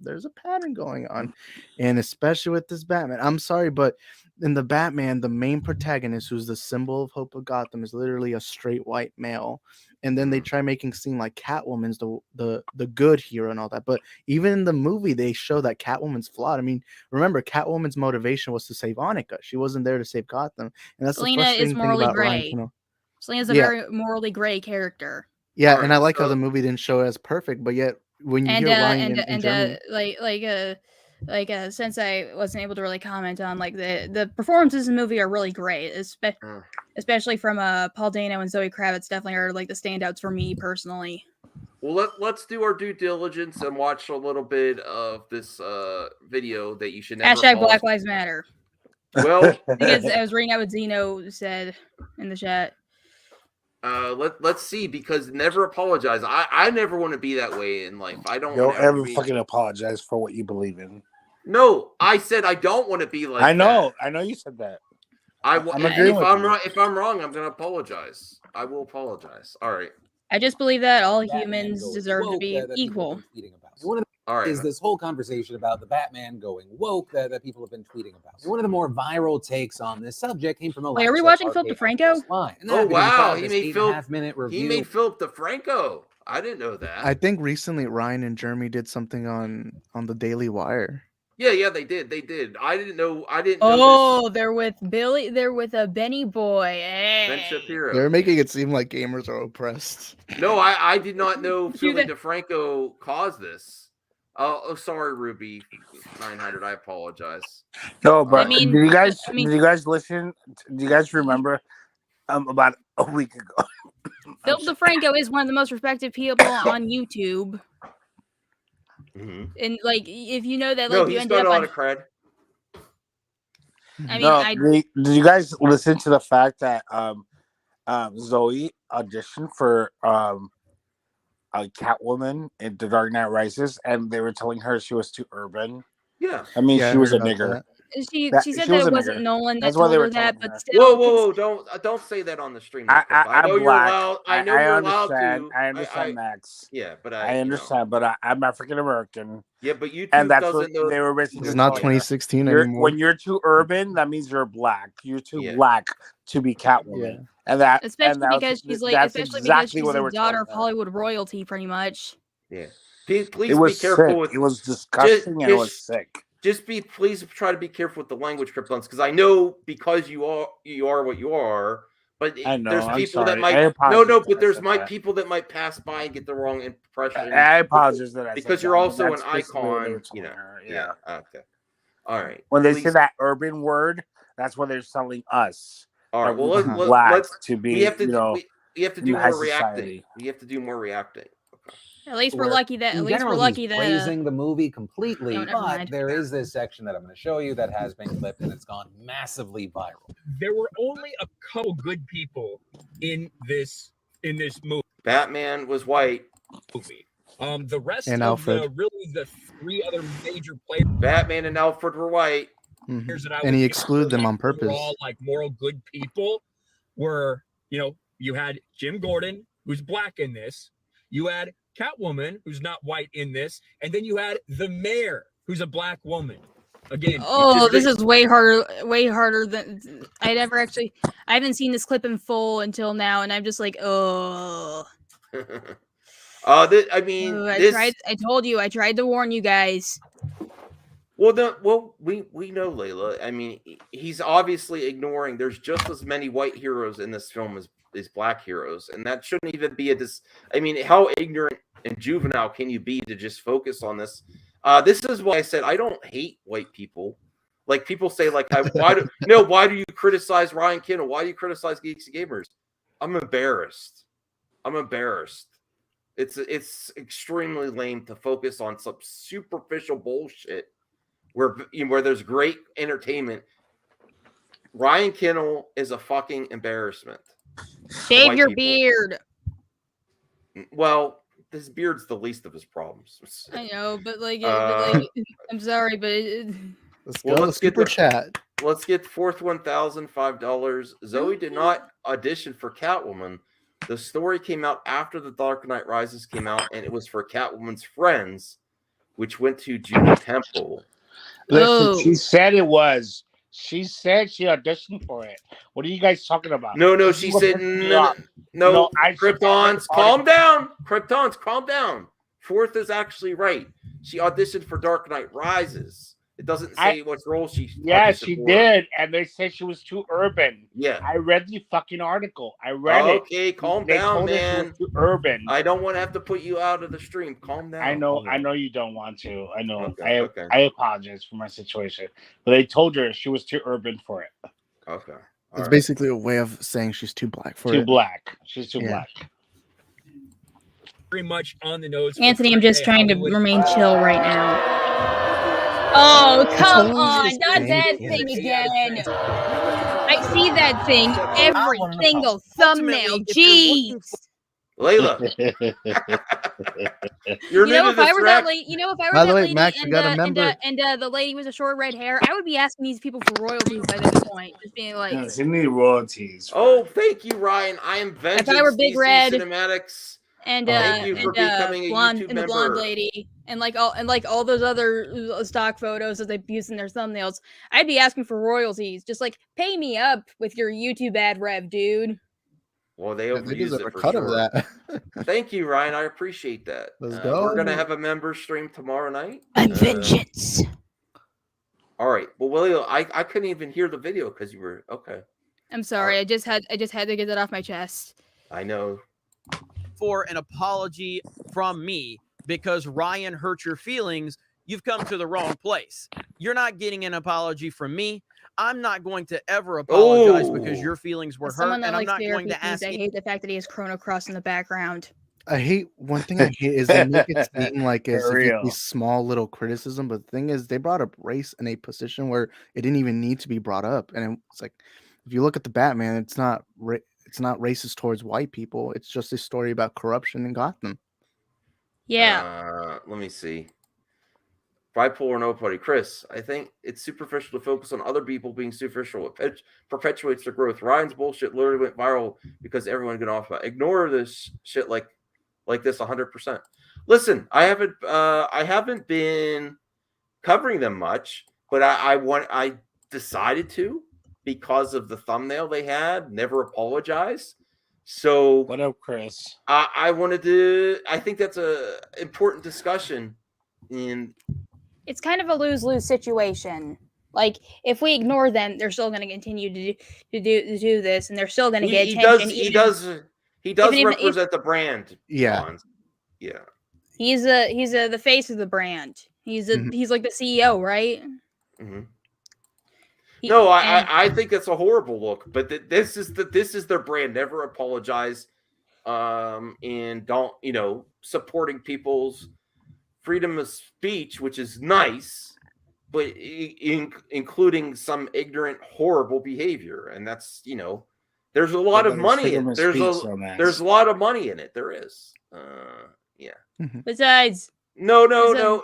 [SPEAKER 8] there's a pattern going on. And especially with this Batman. I'm sorry, but in the Batman, the main protagonist, who's the symbol of hope of Gotham, is literally a straight white male. And then they try making seem like Catwoman's the good hero and all that. But even in the movie, they show that Catwoman's flawed. I mean, remember, Catwoman's motivation was to save Annika. She wasn't there to save Gotham. And that's
[SPEAKER 10] Selena
[SPEAKER 8] the
[SPEAKER 10] is
[SPEAKER 8] frustrating thing
[SPEAKER 10] morally
[SPEAKER 8] about Ryan
[SPEAKER 10] gray.
[SPEAKER 8] Kendall.
[SPEAKER 10] Selena's a very morally gray character.
[SPEAKER 8] Yeah,
[SPEAKER 2] All
[SPEAKER 8] and
[SPEAKER 2] right,
[SPEAKER 8] I like how
[SPEAKER 2] so-
[SPEAKER 8] the movie didn't show it as perfect, but yet when you
[SPEAKER 10] And
[SPEAKER 8] hear Ryan in Germany,
[SPEAKER 10] since I wasn't able to really comment on like the performances in the movie are really great, especially from Paul Dano and Zoe Kravitz. Definitely are like the standouts for me personally.
[SPEAKER 2] Well, let's do our due diligence and watch a little bit of this video that you should never
[SPEAKER 10] Hashtag
[SPEAKER 2] apologize.
[SPEAKER 10] Black Lives Matter.
[SPEAKER 2] Well,
[SPEAKER 10] Because I was reading out what Zeno said in the chat.
[SPEAKER 2] Let's see, because never apologize. I never want to be that way in life. I don't
[SPEAKER 5] Don't ever
[SPEAKER 2] be...
[SPEAKER 5] fucking apologize for what you believe in.
[SPEAKER 2] No, I said I don't want to be like
[SPEAKER 5] I know you said that.
[SPEAKER 2] If I'm wrong, I'm gonna apologize. I will apologize. All right.
[SPEAKER 10] I just believe that all humans deserve to be equal.
[SPEAKER 2] All right.
[SPEAKER 11] Is this whole conversation about the Batman going woke that people have been tweeting about? One of the more viral takes on this subject came from a
[SPEAKER 10] Wait, are we watching Philip DeFranco?
[SPEAKER 2] Oh wow, he made Philip.
[SPEAKER 11] 8.5-minute review.
[SPEAKER 2] He made Philip DeFranco. I didn't know that.
[SPEAKER 8] I think recently Ryan and Jeremy did something on the Daily Wire.
[SPEAKER 2] Yeah, they did. I didn't know.
[SPEAKER 10] Oh, they're with Billy. They're with a Benny Boy. Hey.
[SPEAKER 2] Ben Shapiro.
[SPEAKER 8] They're making it seem like gamers are oppressed.
[SPEAKER 2] No, I did not know Philip DeFranco caused this. Oh, sorry, Ruby 900. I apologize.
[SPEAKER 5] No, but did you guys listen? Do you guys remember about a week ago?
[SPEAKER 10] Philip DeFranco is one of the most respected people on YouTube.
[SPEAKER 2] Mm-hmm.
[SPEAKER 10] And like, if you know that, like,
[SPEAKER 2] No,
[SPEAKER 10] you
[SPEAKER 2] he's
[SPEAKER 10] ended
[SPEAKER 2] got
[SPEAKER 10] up
[SPEAKER 2] a lot
[SPEAKER 10] on.
[SPEAKER 2] of cred.
[SPEAKER 10] I mean,
[SPEAKER 5] did you guys listen to the fact that Zoe auditioned for a Catwoman in The Dark Knight Rises, and they were telling her she was too urban?
[SPEAKER 2] Yeah,
[SPEAKER 5] I mean, she was a nigger.
[SPEAKER 10] She said that it wasn't Nolan that told her that, but
[SPEAKER 2] still. Whoa! Don't say that on the stream.
[SPEAKER 5] I know
[SPEAKER 2] you're allowed. I know you're allowed to.
[SPEAKER 5] I understand, Max.
[SPEAKER 2] Yeah, but
[SPEAKER 5] I understand, but I'm African American.
[SPEAKER 2] Yeah, but YouTube
[SPEAKER 5] and that's
[SPEAKER 2] doesn't
[SPEAKER 5] what
[SPEAKER 2] know.
[SPEAKER 5] They were basically
[SPEAKER 8] it's not 2016 anymore.
[SPEAKER 5] When you're too urban, that means you're black. You're too black to be Catwoman.
[SPEAKER 8] Yeah.
[SPEAKER 5] And that,
[SPEAKER 10] especially because she's like,
[SPEAKER 5] that's
[SPEAKER 10] especially
[SPEAKER 5] exactly
[SPEAKER 10] because she's
[SPEAKER 5] what
[SPEAKER 10] a daughter of Hollywood royalty, pretty much.
[SPEAKER 2] Yeah. Please
[SPEAKER 5] it was
[SPEAKER 2] be careful
[SPEAKER 5] sick.
[SPEAKER 2] with.
[SPEAKER 5] It was disgusting and it was sick.
[SPEAKER 2] Please try to be careful with the language, Kryptons, because I know because you are what you are. But there's people that might but there's people that might pass by and get the wrong impression.
[SPEAKER 5] I apologize that
[SPEAKER 2] because you're also an icon. Yeah. Okay. All right.
[SPEAKER 5] When they say that urban word, that's what they're telling us.
[SPEAKER 2] All right. Well, let's
[SPEAKER 5] to be.
[SPEAKER 2] We have to do more reacting.
[SPEAKER 5] Society.
[SPEAKER 2] We have to do more reacting.
[SPEAKER 10] At least we're lucky that. At least we're lucky that.
[SPEAKER 11] Praising the movie completely, but there is this section that I'm going to show you that has been clipped and it's gone massively viral.
[SPEAKER 12] There were only a couple good people in this movie.
[SPEAKER 2] Batman was white.
[SPEAKER 12] The rest
[SPEAKER 8] and
[SPEAKER 12] of
[SPEAKER 8] Alfred.
[SPEAKER 12] the three other major players.
[SPEAKER 2] Batman and Alfred were white.
[SPEAKER 8] Mm-hmm. And he excluded them on purpose.
[SPEAKER 12] All like moral good people were, you had Jim Gordon, who's black in this. You had Catwoman, who's not white in this, and then you had the mayor, who's a black woman. Again,
[SPEAKER 10] this is way harder than I haven't seen this clip in full until now, and I'm just like, oh.
[SPEAKER 2] I
[SPEAKER 10] told you, I tried to warn you guys.
[SPEAKER 2] Well, we know Layla. I mean, he's obviously ignoring. There's just as many white heroes in this film as black heroes, and that shouldn't even be I mean, how ignorant and juvenile can you be to just focus on this? This is why I said I don't hate white people. Like people say, like, why do you criticize Ryan Kendall? Why do you criticize Geeks and Gamers? I'm embarrassed. It's extremely lame to focus on some superficial bullshit where there's great entertainment. Ryan Kendall is a fucking embarrassment.
[SPEAKER 10] Shave your beard.
[SPEAKER 2] Well, his beard's the least of his problems.
[SPEAKER 10] I know, but I'm sorry, but
[SPEAKER 8] let's super chat.
[SPEAKER 2] Let's get fourth $1,005. Zoe did not audition for Catwoman. The story came out after The Dark Knight Rises came out, and it was for Catwoman's friends, which went to Judy Temple.
[SPEAKER 5] Listen, she said it was. She said she auditioned for it. What are you guys talking about?
[SPEAKER 2] No, she said no. Kryptons, calm down. Kryptons, calm down. Fourth is actually right. She auditioned for Dark Knight Rises. It doesn't say what role she.
[SPEAKER 5] Yeah, she did, and they said she was too urban.
[SPEAKER 2] Yeah,
[SPEAKER 5] I read the fucking article. I read it.
[SPEAKER 2] Okay, calm
[SPEAKER 5] They
[SPEAKER 2] down,
[SPEAKER 5] told her she
[SPEAKER 2] man.
[SPEAKER 5] was too urban.
[SPEAKER 2] I don't want to have to put you out of the stream. Calm down.
[SPEAKER 5] I know you don't want to. I know.
[SPEAKER 2] Okay.
[SPEAKER 5] I apologize for my situation, but they told her she was too urban for it.
[SPEAKER 2] Okay.
[SPEAKER 8] It's basically a way of saying she's too black for it.
[SPEAKER 5] Too black. She's too black.
[SPEAKER 12] Very much on the nose.
[SPEAKER 10] Anthony, I'm just trying to remain chill right now. Oh, come on. Not that thing again. I see that thing every single thumbnail. Jeez.
[SPEAKER 2] Layla.
[SPEAKER 10] You know, if I were that lady,
[SPEAKER 8] By the way, Max, we got a member.
[SPEAKER 10] and the lady with the short red hair, I would be asking these people for royalties by this point. Just being like,
[SPEAKER 5] No, she need royalties.
[SPEAKER 2] Oh, thank you, Ryan. I am Vengeance.
[SPEAKER 10] If I were Big
[SPEAKER 2] DC
[SPEAKER 10] Red
[SPEAKER 2] Cinematics.
[SPEAKER 10] and
[SPEAKER 2] thank you for becoming a
[SPEAKER 10] blonde
[SPEAKER 2] YouTube
[SPEAKER 10] and the blonde
[SPEAKER 2] member.
[SPEAKER 10] lady and all those other stock photos that they use in their thumbnails, I'd be asking for royalties. Just like, pay me up with your YouTube ad rev, dude.
[SPEAKER 2] Well, they overused
[SPEAKER 8] deserve
[SPEAKER 2] it
[SPEAKER 8] a
[SPEAKER 2] for
[SPEAKER 8] cut
[SPEAKER 2] sure.
[SPEAKER 8] of that.
[SPEAKER 2] Thank you, Ryan. I appreciate that.
[SPEAKER 8] Let's go.
[SPEAKER 2] We're gonna have a member stream tomorrow night.
[SPEAKER 10] I'm Vengeance.
[SPEAKER 2] All right. Well, William, I couldn't even hear the video because you were okay.
[SPEAKER 10] I'm sorry. I just had to get that off my chest.
[SPEAKER 2] I know.
[SPEAKER 6] For an apology from me because Ryan hurt your feelings, you've come to the wrong place. You're not getting an apology from me. I'm not going to ever apologize because your feelings were
[SPEAKER 10] As
[SPEAKER 6] hurt,
[SPEAKER 10] someone that
[SPEAKER 6] and I'm
[SPEAKER 10] likes
[SPEAKER 6] not
[SPEAKER 10] therapy,
[SPEAKER 6] going to ask.
[SPEAKER 10] I hate the fact that he has Chrono Cross in the background.
[SPEAKER 8] I hate one thing I hate is they make it seem like it's
[SPEAKER 5] For real.
[SPEAKER 8] these small little criticism, but the thing is they brought up race in a position where it didn't even need to be brought up, and it's like if you look at the Batman, it's not racist towards white people. It's just a story about corruption in Gotham.
[SPEAKER 10] Yeah.
[SPEAKER 2] Let me see. Bipolar nobody. Chris, I think it's superficial to focus on other people being superficial. It perpetuates their growth. Ryan's bullshit literally went viral because everyone got off about it. Ignore this shit like this 100%. Listen, I haven't been covering them much, but I decided to because of the thumbnail they had. Never apologize. So
[SPEAKER 5] what up, Chris?
[SPEAKER 2] I wanted to. I think that's a important discussion. And
[SPEAKER 10] It's kind of a lose-lose situation. Like, if we ignore them, they're still going to continue to do this, and they're still going to get attention.
[SPEAKER 2] He does represent the brand.
[SPEAKER 8] Yeah.
[SPEAKER 2] Yeah.
[SPEAKER 10] He's the face of the brand. He's like the CEO, right?
[SPEAKER 2] Mm-hmm. I think that's a horrible look, but this is their brand. Never apologize, and don't supporting people's freedom of speech, which is nice, but including some ignorant, horrible behavior, and that's there's a lot of money in it. There's a lot of money in it. There is, yeah.
[SPEAKER 10] Besides.
[SPEAKER 2] No,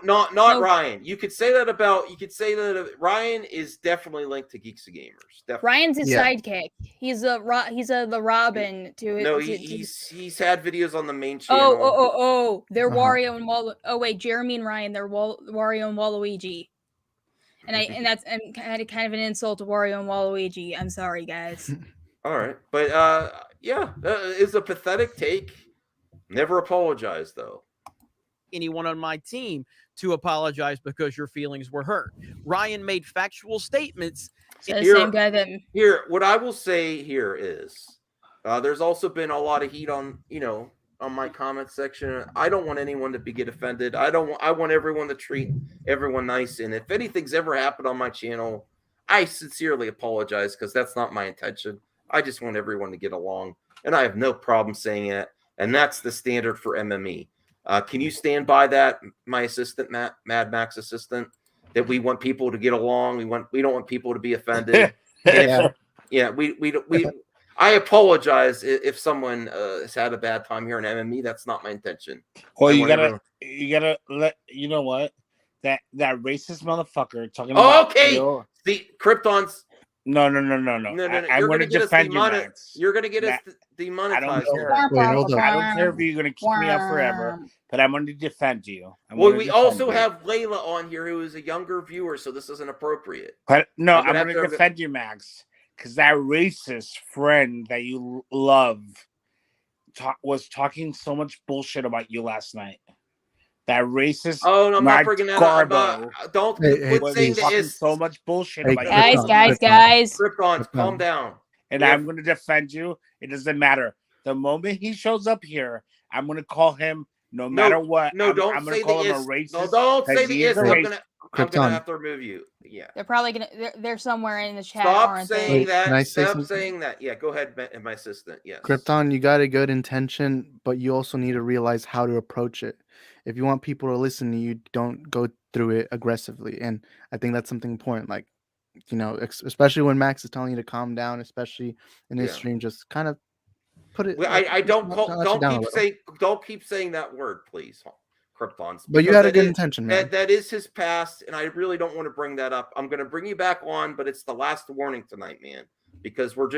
[SPEAKER 2] not Ryan. You could say that Ryan is definitely linked to Geeks and Gamers. Definitely.
[SPEAKER 10] Ryan's his sidekick. He's the Robin to it.
[SPEAKER 2] No, he's had videos on the main channel.
[SPEAKER 10] Oh, they're Wario and Waluigi. Oh wait, Jeremy and Ryan, they're Wario and Waluigi. And that's kind of an insult to Wario and Waluigi. I'm sorry, guys.
[SPEAKER 2] All right, but yeah, it's a pathetic take. Never apologize though.
[SPEAKER 6] Anyone on my team to apologize because your feelings were hurt. Ryan made factual statements.
[SPEAKER 10] The same guy that
[SPEAKER 2] what I will say here is there's also been a lot of heat on on my comment section. I don't want anyone to get offended. I want everyone to treat everyone nice, and if anything's ever happened on my channel, I sincerely apologize because that's not my intention. I just want everyone to get along, and I have no problem saying it, and that's the standard for MME. Can you stand by that, my assistant, Mad Max assistant, that we want people to get along? We don't want people to be offended. I apologize if someone has had a bad time here in MME. That's not my intention.
[SPEAKER 5] Well, you gotta let what that racist motherfucker talking about.
[SPEAKER 2] Okay, the Kryptons.
[SPEAKER 5] No.
[SPEAKER 2] No.
[SPEAKER 5] I'm
[SPEAKER 2] You're
[SPEAKER 5] going to
[SPEAKER 2] gonna get us
[SPEAKER 5] defend you, Max.
[SPEAKER 2] You're gonna get us
[SPEAKER 5] I don't
[SPEAKER 2] demonetized
[SPEAKER 5] care.
[SPEAKER 2] here.
[SPEAKER 8] Wait, hold
[SPEAKER 5] I
[SPEAKER 8] up.
[SPEAKER 5] don't care if you're going to kick me out forever, but I'm going to defend you.
[SPEAKER 2] Well, we also have Layla on here, who is a younger viewer, so this isn't appropriate.
[SPEAKER 5] But no, I'm
[SPEAKER 2] gonna
[SPEAKER 5] going to defend you, Max, because that racist friend that you love was talking so much bullshit about you last night. That racist.
[SPEAKER 2] Oh, no, I'm not bringing that up. Don't quit saying that
[SPEAKER 5] talking
[SPEAKER 2] it's
[SPEAKER 5] so much bullshit
[SPEAKER 8] Hey,
[SPEAKER 5] about you.
[SPEAKER 10] Guys.
[SPEAKER 2] Kryptons, calm down.
[SPEAKER 5] And I'm going to defend you. It doesn't matter. The moment he shows up here, I'm going to call him no matter what.
[SPEAKER 2] No, don't
[SPEAKER 5] I'm going
[SPEAKER 2] say
[SPEAKER 5] to call
[SPEAKER 2] the
[SPEAKER 5] him a
[SPEAKER 2] is.
[SPEAKER 5] racist.
[SPEAKER 2] No, don't say the is. I'm gonna
[SPEAKER 8] Krypton.
[SPEAKER 2] have to remove you. Yeah.
[SPEAKER 10] They're probably gonna. They're somewhere in the chat.
[SPEAKER 2] Stop
[SPEAKER 10] aren't
[SPEAKER 2] saying
[SPEAKER 10] they?
[SPEAKER 2] that.
[SPEAKER 8] Can I say
[SPEAKER 2] Stop
[SPEAKER 8] something?
[SPEAKER 2] saying that. Yeah, go ahead, my assistant. Yes.
[SPEAKER 8] Krypton, you got a good intention, but you also need to realize how to approach it. If you want people to listen to you, don't go through it aggressively. And I think that's something important. Like, you know, especially when Max is telling you to calm down, especially in his stream, just kind of put it.
[SPEAKER 2] Well,
[SPEAKER 8] like,
[SPEAKER 2] I don't
[SPEAKER 8] just let you down a little.
[SPEAKER 2] don't keep saying that word, please, Kryptons.
[SPEAKER 8] But you had a good intention, man.
[SPEAKER 2] That is his past, and I really don't want to bring that up. I'm going to bring you back on, but it's the last warning tonight, man, because we're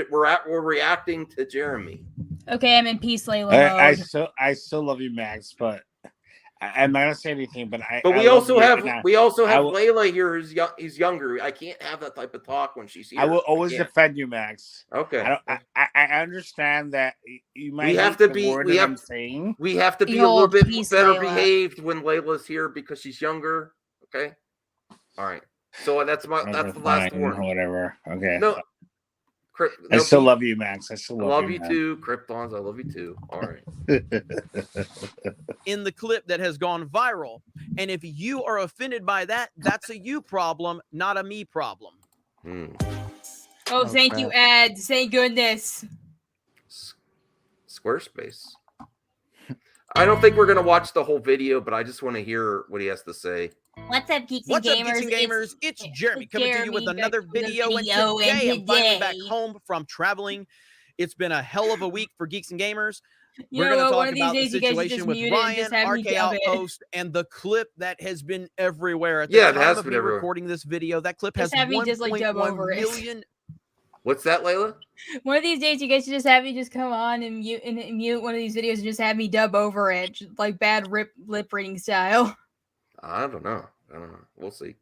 [SPEAKER 2] reacting to Jeremy.
[SPEAKER 10] Okay, I'm in peace, Layla.
[SPEAKER 5] I still love you, Max, but I'm not gonna say anything. But
[SPEAKER 2] we also have Layla here who's younger. I can't have that type of talk when she's here.
[SPEAKER 5] I will always defend you, Max.
[SPEAKER 2] Okay.
[SPEAKER 5] I understand that you might.
[SPEAKER 2] We have to be a little bit better behaved when Layla's here because she's younger. Okay. All right. So that's the last warning.
[SPEAKER 5] Whatever. Okay.
[SPEAKER 2] No.
[SPEAKER 5] I still love you, Max. I still love you
[SPEAKER 2] too, Kryptons. I love you too. All right.
[SPEAKER 6] In the clip that has gone viral, and if you are offended by that, that's a you problem, not a me problem.
[SPEAKER 10] Oh, thank you, Ed. Thank goodness.
[SPEAKER 2] Squarespace. I don't think we're gonna watch the whole video, but I just want to hear what he has to say.
[SPEAKER 10] What's up, Geeks
[SPEAKER 6] and Gamers? It's Jeremy coming to you with another video. And today I'm finally back home from traveling. It's been a hell of a week for Geeks and Gamers. We're going to talk about the situation with Ryan, RK Outpost, and the clip that has been everywhere. At the time of me recording this video, that clip has 1.1 million.
[SPEAKER 2] What's that, Layla?
[SPEAKER 10] One of these days, you guys should just have me just come on and mute one of these videos and just have me dub over it, like bad lip reading style.
[SPEAKER 2] I don't know. We'll see.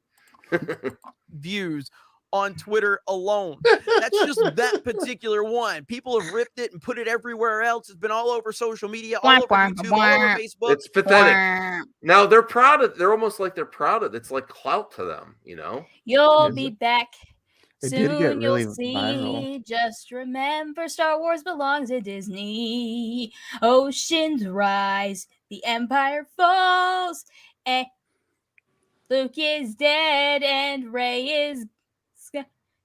[SPEAKER 6] Views on Twitter alone. That's just that particular one. People have ripped it and put it everywhere else. It's been all over social media, all over YouTube, all over Facebook.
[SPEAKER 2] It's pathetic. Now they're proud of. They're almost like they're proud of. It's like clout to them, you know.
[SPEAKER 10] You'll be back.
[SPEAKER 8] It did get really
[SPEAKER 10] you'll see.
[SPEAKER 8] viral.
[SPEAKER 10] Just remember, Star Wars belongs to Disney. Oceans rise, the Empire falls, and Luke is dead and Rey is.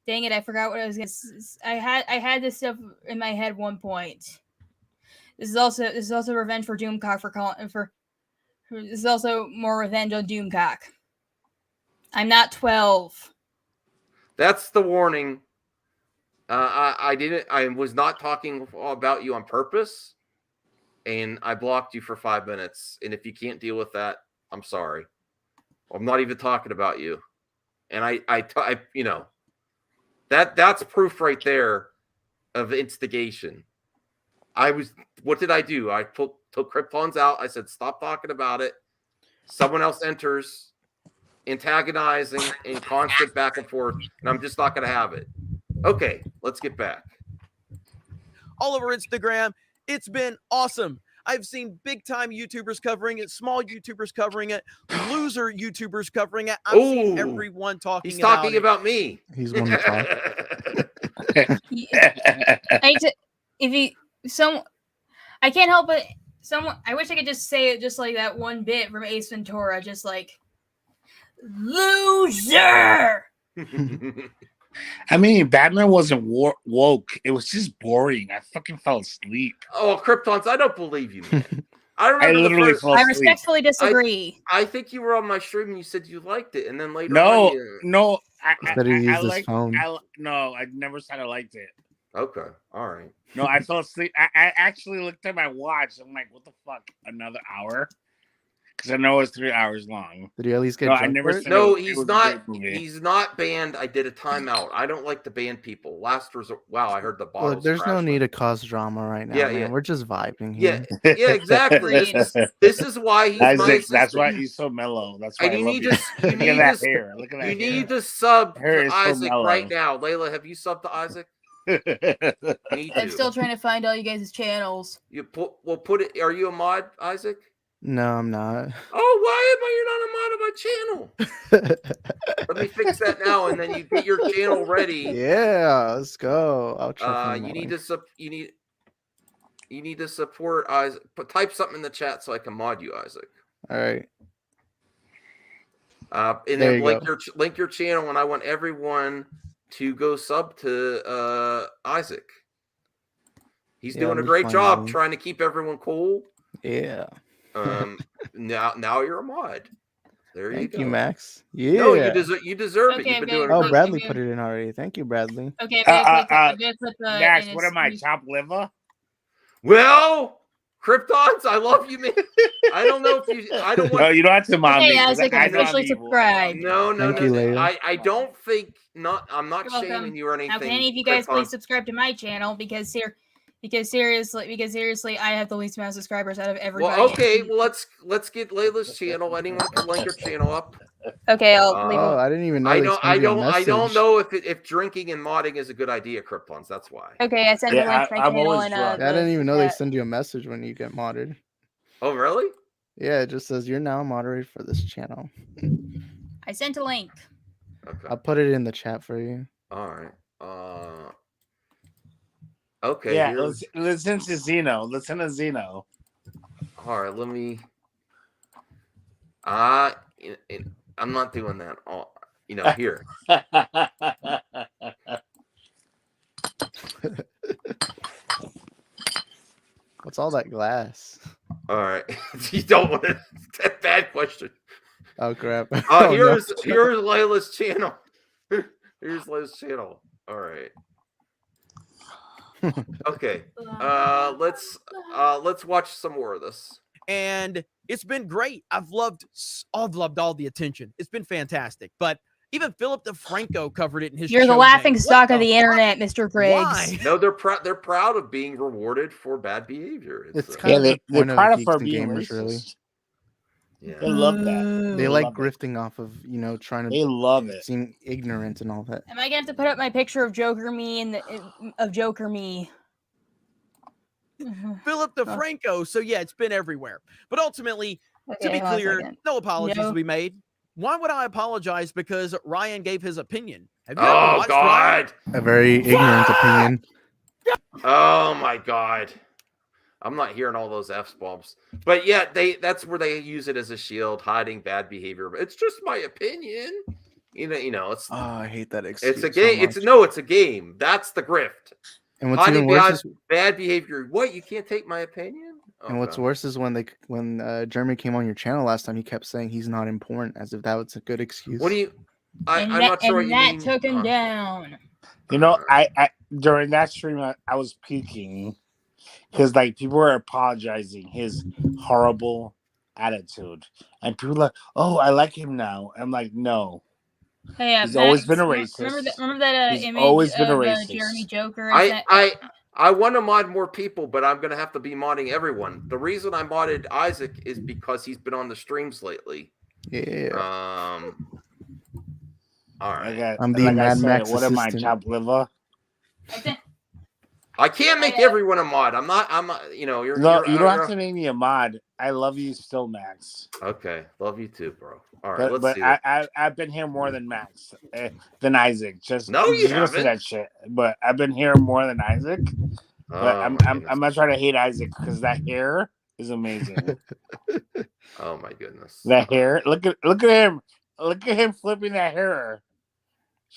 [SPEAKER 10] Dang it! I forgot what I was gonna. I had this stuff in my head at one point. This is also revenge for Doomcock this is also more revenge on Doomcock. I'm not 12.
[SPEAKER 2] That's the warning. I was not talking about you on purpose, and I blocked you for 5 minutes. And if you can't deal with that, I'm sorry. I'm not even talking about you. And I you know, that's proof right there of instigation. What did I do? I took Kryptons out. I said, stop talking about it. Someone else enters, antagonizing and constant back and forth, and I'm just not going to have it. Okay, let's get back.
[SPEAKER 6] All over Instagram, it's been awesome. I've seen big-time YouTubers covering it, small YouTubers covering it, loser YouTubers covering it. I've seen everyone talking about it.
[SPEAKER 2] He's talking about me.
[SPEAKER 8] He's one to talk.
[SPEAKER 10] I can't help it. I wish I could just say it just like that one bit from Ace Ventura, just like loser.
[SPEAKER 5] I mean, Batman wasn't woke. It was just boring. I fucking fell asleep.
[SPEAKER 2] Oh, Kryptons, I don't believe you, man.
[SPEAKER 5] I literally fell asleep.
[SPEAKER 10] I respectfully disagree.
[SPEAKER 2] I think you were on my stream and you said you liked it, and then later
[SPEAKER 5] No. I never said I liked it.
[SPEAKER 2] Okay, all right.
[SPEAKER 5] No, I fell asleep. I actually looked at my watch. I'm like, what the fuck? Another hour? because I know it's 3 hours long.
[SPEAKER 8] Did you at least get
[SPEAKER 5] No, I
[SPEAKER 8] drunk
[SPEAKER 5] never
[SPEAKER 8] for it?
[SPEAKER 5] said
[SPEAKER 2] No,
[SPEAKER 5] it
[SPEAKER 2] he's
[SPEAKER 5] was a
[SPEAKER 2] not.
[SPEAKER 5] great movie.
[SPEAKER 2] He's not banned. I did a timeout. I don't like to ban people. Last resort. Wow, I heard the bottles.
[SPEAKER 8] Look, there's no
[SPEAKER 2] crash.
[SPEAKER 8] need to cause drama right now,
[SPEAKER 2] Yeah,
[SPEAKER 8] man.
[SPEAKER 2] yeah.
[SPEAKER 8] We're just vibing
[SPEAKER 2] Yeah,
[SPEAKER 8] here.
[SPEAKER 2] yeah, exactly. This is why he's my
[SPEAKER 5] Isaac,
[SPEAKER 2] assistant.
[SPEAKER 5] that's why he's so mellow. That's why
[SPEAKER 2] And
[SPEAKER 5] I
[SPEAKER 2] you
[SPEAKER 5] love
[SPEAKER 2] need
[SPEAKER 5] you.
[SPEAKER 2] to. You
[SPEAKER 5] Look
[SPEAKER 2] need
[SPEAKER 5] at that
[SPEAKER 2] to.
[SPEAKER 5] hair. Look at that
[SPEAKER 2] You
[SPEAKER 5] hair.
[SPEAKER 2] need to sub
[SPEAKER 5] Hair
[SPEAKER 2] to
[SPEAKER 5] is so
[SPEAKER 2] Isaac
[SPEAKER 5] mellow.
[SPEAKER 2] right now. Layla, have you subbed to Isaac? You need
[SPEAKER 10] I'm
[SPEAKER 2] to.
[SPEAKER 10] still trying to find all you guys' channels.
[SPEAKER 2] You put it. Are you a mod, Isaac?
[SPEAKER 8] No, I'm not.
[SPEAKER 2] Oh, why am I? You're not a mod on my channel. Let me fix that now, and then you get your channel ready.
[SPEAKER 8] Yeah, let's go. I'll try.
[SPEAKER 2] You need to you need to support Isaac. Type something in the chat so I can mod you, Isaac.
[SPEAKER 8] All right.
[SPEAKER 2] And
[SPEAKER 8] There
[SPEAKER 2] then
[SPEAKER 8] you
[SPEAKER 2] link your channel, and I want everyone to go sub to Isaac. He's doing a great job trying to keep everyone cool.
[SPEAKER 8] Yeah.
[SPEAKER 2] Now you're a mod. There you go.
[SPEAKER 8] Thank you, Max. Yeah.
[SPEAKER 2] No, you deserve it. You've been doing.
[SPEAKER 8] Oh, Bradley put it in already. Thank you, Bradley.
[SPEAKER 10] Okay, I'm gonna put the
[SPEAKER 5] Max, what am I, chopped liver?
[SPEAKER 2] Well, Kryptons, I love you, man. I don't know if you. I don't want.
[SPEAKER 5] No, you don't have to mod me.
[SPEAKER 10] Okay, Isaac, officially subscribe.
[SPEAKER 2] No. I don't think. I'm not
[SPEAKER 10] You're
[SPEAKER 2] shaming
[SPEAKER 10] welcome.
[SPEAKER 2] you or anything.
[SPEAKER 10] Now, can any of you guys
[SPEAKER 2] Krypton.
[SPEAKER 10] please subscribe to my channel because seriously, I have the least amount of subscribers out of everybody.
[SPEAKER 2] Well, okay. Well, let's get Layla's channel. Anyone can link your channel up.
[SPEAKER 10] Okay, I'll leave.
[SPEAKER 8] Oh, I didn't even know.
[SPEAKER 2] I don't know if drinking and modding is a good idea, Kryptons. That's why.
[SPEAKER 10] Okay, I sent a link to my channel and
[SPEAKER 8] I didn't even know they send you a message when you get modded.
[SPEAKER 2] Oh, really?
[SPEAKER 8] Yeah, it just says you're now a moderator for this channel.
[SPEAKER 10] I sent a link.
[SPEAKER 2] Okay.
[SPEAKER 8] I'll put it in the chat for you.
[SPEAKER 2] All right. Okay.
[SPEAKER 5] Yeah, listen to Zeno. Listen to Zeno.
[SPEAKER 2] All right. Let me. I'm not doing that. Here.
[SPEAKER 8] What's all that glass?
[SPEAKER 2] All right. You don't want to. That's a bad question.
[SPEAKER 8] Oh crap.
[SPEAKER 2] Here's Layla's channel. Here's Layla's channel. All right. Okay. Let's watch some more of this.
[SPEAKER 6] And it's been great. I've loved all the attention. It's been fantastic. But even Philip DeFranco covered it in his.
[SPEAKER 10] You're the
[SPEAKER 6] show
[SPEAKER 10] laughing
[SPEAKER 6] name.
[SPEAKER 10] stock of the internet, Mr. Briggs.
[SPEAKER 6] Why?
[SPEAKER 2] No, they're proud of being rewarded for bad behavior.
[SPEAKER 8] It's kind of
[SPEAKER 5] they're proud of
[SPEAKER 8] geeks and
[SPEAKER 5] being
[SPEAKER 8] gamers, really.
[SPEAKER 2] Yeah.
[SPEAKER 5] They love that.
[SPEAKER 8] They like grifting off of, trying to.
[SPEAKER 5] They love it.
[SPEAKER 8] Seem ignorant and all that.
[SPEAKER 10] Am I gonna have to put up my picture of Joker me of Joker me?
[SPEAKER 6] Philip DeFranco. So yeah, it's been everywhere. But ultimately, to be clear, no apologies to be made. Why would I apologize because Ryan gave his opinion? Have you ever watched Ryan?
[SPEAKER 8] A very ignorant opinion.
[SPEAKER 2] Oh my God. I'm not hearing all those F-bombs. But yeah, that's where they use it as a shield, hiding bad behavior. But it's just my opinion. It's
[SPEAKER 8] I hate that excuse.
[SPEAKER 2] it's a game. It's a game. That's the grift.
[SPEAKER 8] And what's even worse is
[SPEAKER 2] bad behavior. What? You can't take my opinion?
[SPEAKER 8] And what's worse is when Jeremy came on your channel last time, he kept saying he's not important, as if that was a good excuse.
[SPEAKER 2] What do you? I'm not sure what you mean.
[SPEAKER 10] That took him down.
[SPEAKER 5] I during that stream I was peeking because people were apologizing his horrible attitude, and people were like, "Oh, I like him now." I'm like, "No."
[SPEAKER 10] Hey,
[SPEAKER 5] he's always been a racist.
[SPEAKER 10] Remember that
[SPEAKER 5] he's
[SPEAKER 10] image
[SPEAKER 5] always been a
[SPEAKER 10] of
[SPEAKER 5] racist.
[SPEAKER 10] Jeremy Joker?
[SPEAKER 2] I want to mod more people, but I'm gonna have to be modding everyone. The reason I modded Isaac is because he's been on the streams lately.
[SPEAKER 8] Yeah.
[SPEAKER 2] All right.
[SPEAKER 8] I'm the Mad Max
[SPEAKER 5] What am I,
[SPEAKER 8] assistant.
[SPEAKER 5] chopped liver?
[SPEAKER 2] I can't make everyone a mod. I'm not.
[SPEAKER 5] You don't have to make me a mod. I love you still, Max.
[SPEAKER 2] Okay, love you too, bro. All right,
[SPEAKER 5] but I've been here more than Max, than Isaac.
[SPEAKER 2] You
[SPEAKER 5] haven't. Say that shit. But I've been here more than Isaac. But I'm not trying to hate Isaac because that hair is amazing.
[SPEAKER 2] Oh my goodness.
[SPEAKER 5] That hair. Look at him. Look at him flipping that hair.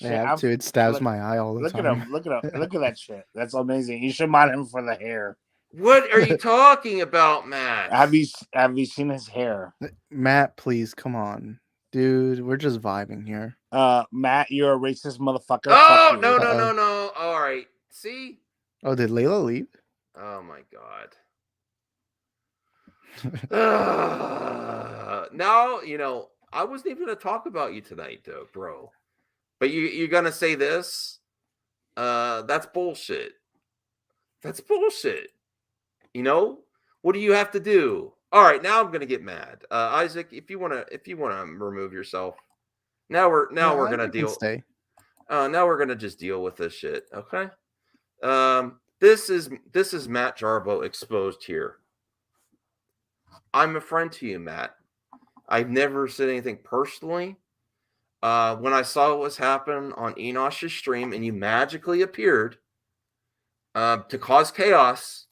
[SPEAKER 8] I have to. It stabs my eye all the time.
[SPEAKER 5] Look at him. Look at that shit. That's amazing. You should mod him for the hair.
[SPEAKER 2] What are you talking about, Matt?
[SPEAKER 5] Have you seen his hair?
[SPEAKER 8] Matt, please, come on. Dude, we're just vibing here.
[SPEAKER 5] Matt, you're a racist motherfucker.
[SPEAKER 2] Oh, no. All right. See?
[SPEAKER 8] Oh, did Layla leave?
[SPEAKER 2] Oh, my God. Now, I wasn't even going to talk about you tonight, though, bro. But you're going to say this? That's bullshit. That's bullshit. What do you have to do? All right, now I'm going to get mad. Isaac, if you want to remove yourself. Now we're going to deal.
[SPEAKER 8] Stay.
[SPEAKER 2] Now we're going to just deal with this shit, okay? This is Matt Jarbo exposed here. I'm a friend to you, Matt. I've never said anything personally. When I saw what was happening on Enosh's stream and you magically appeared to cause chaos,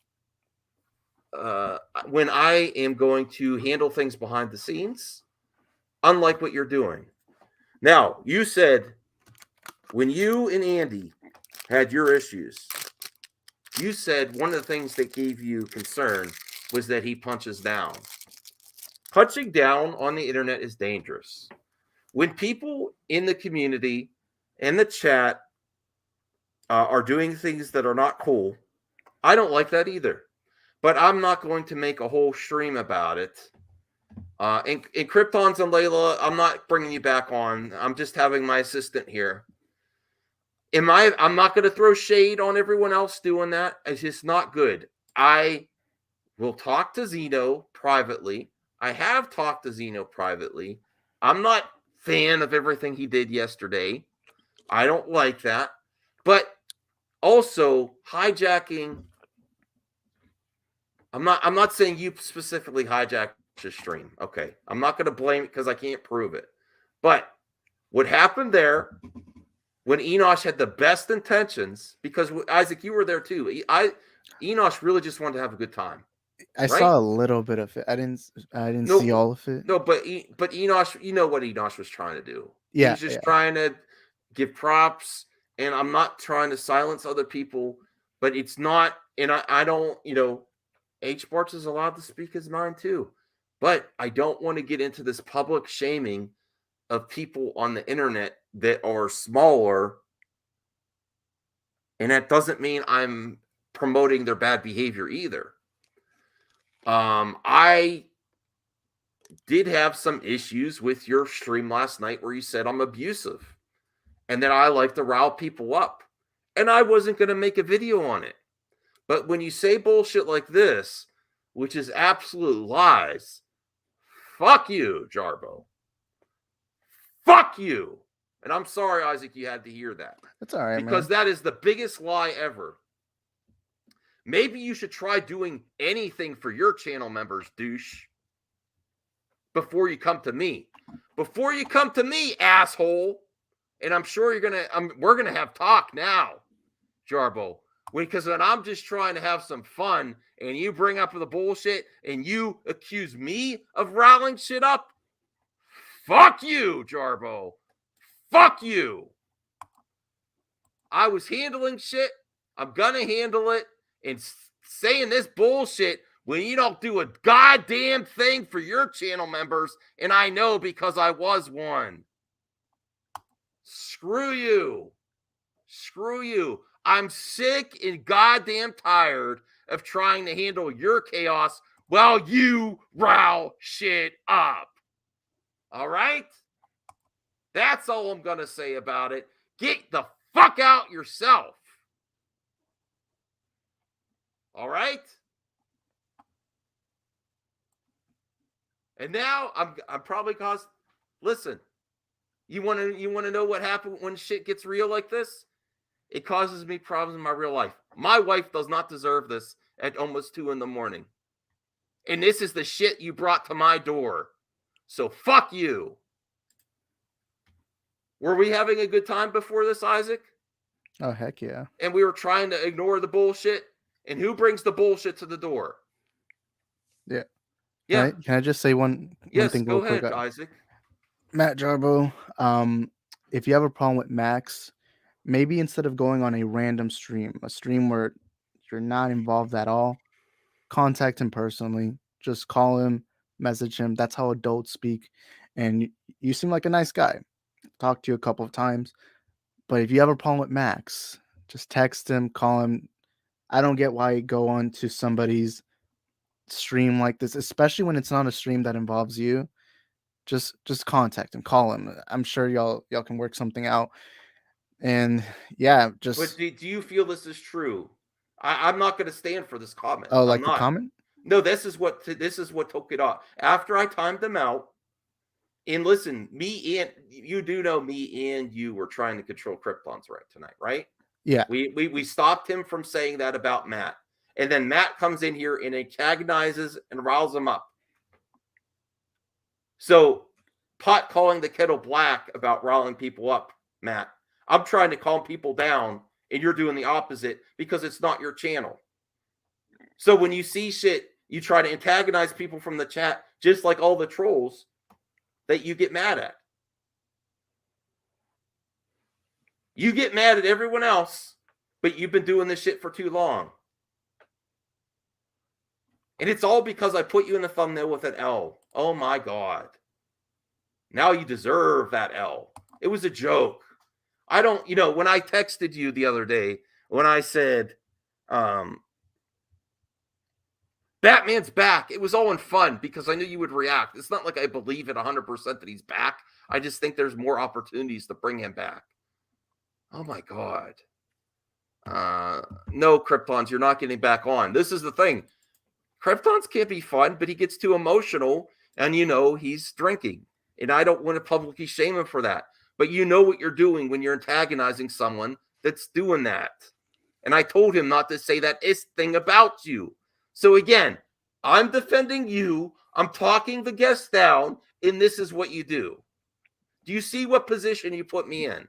[SPEAKER 2] when I am going to handle things behind the scenes, unlike what you're doing. Now, you said when you and Andy had your issues, you said one of the things that gave you concern was that he punches down. Punching down on the internet is dangerous. When people in the community, in the chat, are doing things that are not cool, I don't like that either. But I'm not going to make a whole stream about it. And Kryptons and Layla, I'm not bringing you back on. I'm just having my assistant here. I'm not going to throw shade on everyone else doing that. It's just not good. I will talk to Zeno privately. I have talked to Zeno privately. I'm not a fan of everything he did yesterday. I don't like that. But also hijacking. I'm not saying you specifically hijacked the stream. Okay. I'm not going to blame it because I can't prove it. But what happened there when Enosh had the best intentions, because Isaac, you were there too. Enosh really just wanted to have a good time.
[SPEAKER 8] I saw a little bit of it. I didn't see all of it.
[SPEAKER 2] No, but Enosh, you know what Enosh was trying to do.
[SPEAKER 8] Yeah,
[SPEAKER 2] he's just trying to give props, and I'm not trying to silence other people, but it's not, and I don't, H. Bartz is allowed to speak his mind too, but I don't want to get into this public shaming of people on the internet that are smaller, and that doesn't mean I'm promoting their bad behavior either. I did have some issues with your stream last night where you said I'm abusive and that I like to rile people up, and I wasn't going to make a video on it. But when you say bullshit like this, which is absolute lies, fuck you, Jarbo. Fuck you. And I'm sorry, Isaac, you had to hear that.
[SPEAKER 8] That's all right,
[SPEAKER 2] because that is the biggest lie ever. Maybe you should try doing anything for your channel members, douche, before you come to me. Before you come to me, asshole. And I'm sure we're going to have talk now, Jarbo. Because when I'm just trying to have some fun and you bring up the bullshit and you accuse me of riling shit up, fuck you, Jarbo. Fuck you. I was handling shit. I'm going to handle it. And saying this bullshit when you don't do a goddamn thing for your channel members, and I know because I was one. Screw you. Screw you. I'm sick and goddamn tired of trying to handle your chaos while you rile shit up. All right? That's all I'm going to say about it. Get the fuck out yourself. All right? And now I'm probably listen. You want to know what happened when shit gets real like this? It causes me problems in my real life. My wife does not deserve this at almost 2 a.m. And this is the shit you brought to my door. So fuck you. Were we having a good time before this, Isaac?
[SPEAKER 8] Oh, heck yeah.
[SPEAKER 2] And we were trying to ignore the bullshit? And who brings the bullshit to the door?
[SPEAKER 8] Yeah.
[SPEAKER 2] Yeah.
[SPEAKER 8] Can I just say one thing
[SPEAKER 2] go
[SPEAKER 8] real
[SPEAKER 2] ahead,
[SPEAKER 8] quick?
[SPEAKER 2] Isaac.
[SPEAKER 8] Matt Jarbo, if you have a problem with Max, maybe instead of going on a random stream, a stream where you're not involved at all, contact him personally. Just call him, message him. That's how adults speak. And you seem like a nice guy. Talked to you a couple of times. But if you have a problem with Max, just text him, call him. I don't get why you go on to somebody's stream like this, especially when it's not a stream that involves you, just contact him, call him. I'm sure y'all can work something out. And yeah,
[SPEAKER 2] But
[SPEAKER 8] just
[SPEAKER 2] do you feel this is true? I'm not going to stand for this comment.
[SPEAKER 8] oh,
[SPEAKER 2] I'm
[SPEAKER 8] like the
[SPEAKER 2] not.
[SPEAKER 8] comment.
[SPEAKER 2] No, this is what took it off. After I timed them out, and listen, me and you do know me and you were trying to control Krypton's right tonight, right?
[SPEAKER 8] Yeah.
[SPEAKER 2] We stopped him from saying that about Matt. And then Matt comes in here and antagonizes and riles him up. So pot calling the kettle black about riling people up, Matt. I'm trying to calm people down, and you're doing the opposite because it's not your channel. So when you see shit, you try to antagonize people from the chat, just like all the trolls that you get mad at. You get mad at everyone else, but you've been doing this shit for too long. And it's all because I put you in the thumbnail with an L. Oh my God. Now you deserve that L. It was a joke. I don't, when I texted you the other day, when I said, Batman's back, it was all in fun because I knew you would react. It's not like I believe it 100% that he's back. I just think there's more opportunities to bring him back. Oh my God. No, Kryptons, you're not getting back on. This is the thing. Kryptons can't be fun, but he gets too emotional and he's drinking. And I don't want to publicly shame him for that. But you know what you're doing when you're antagonizing someone that's doing that. And I told him not to say that thing about you. So again, I'm defending you. I'm talking the guest down, and this is what you do. Do you see what position you put me in?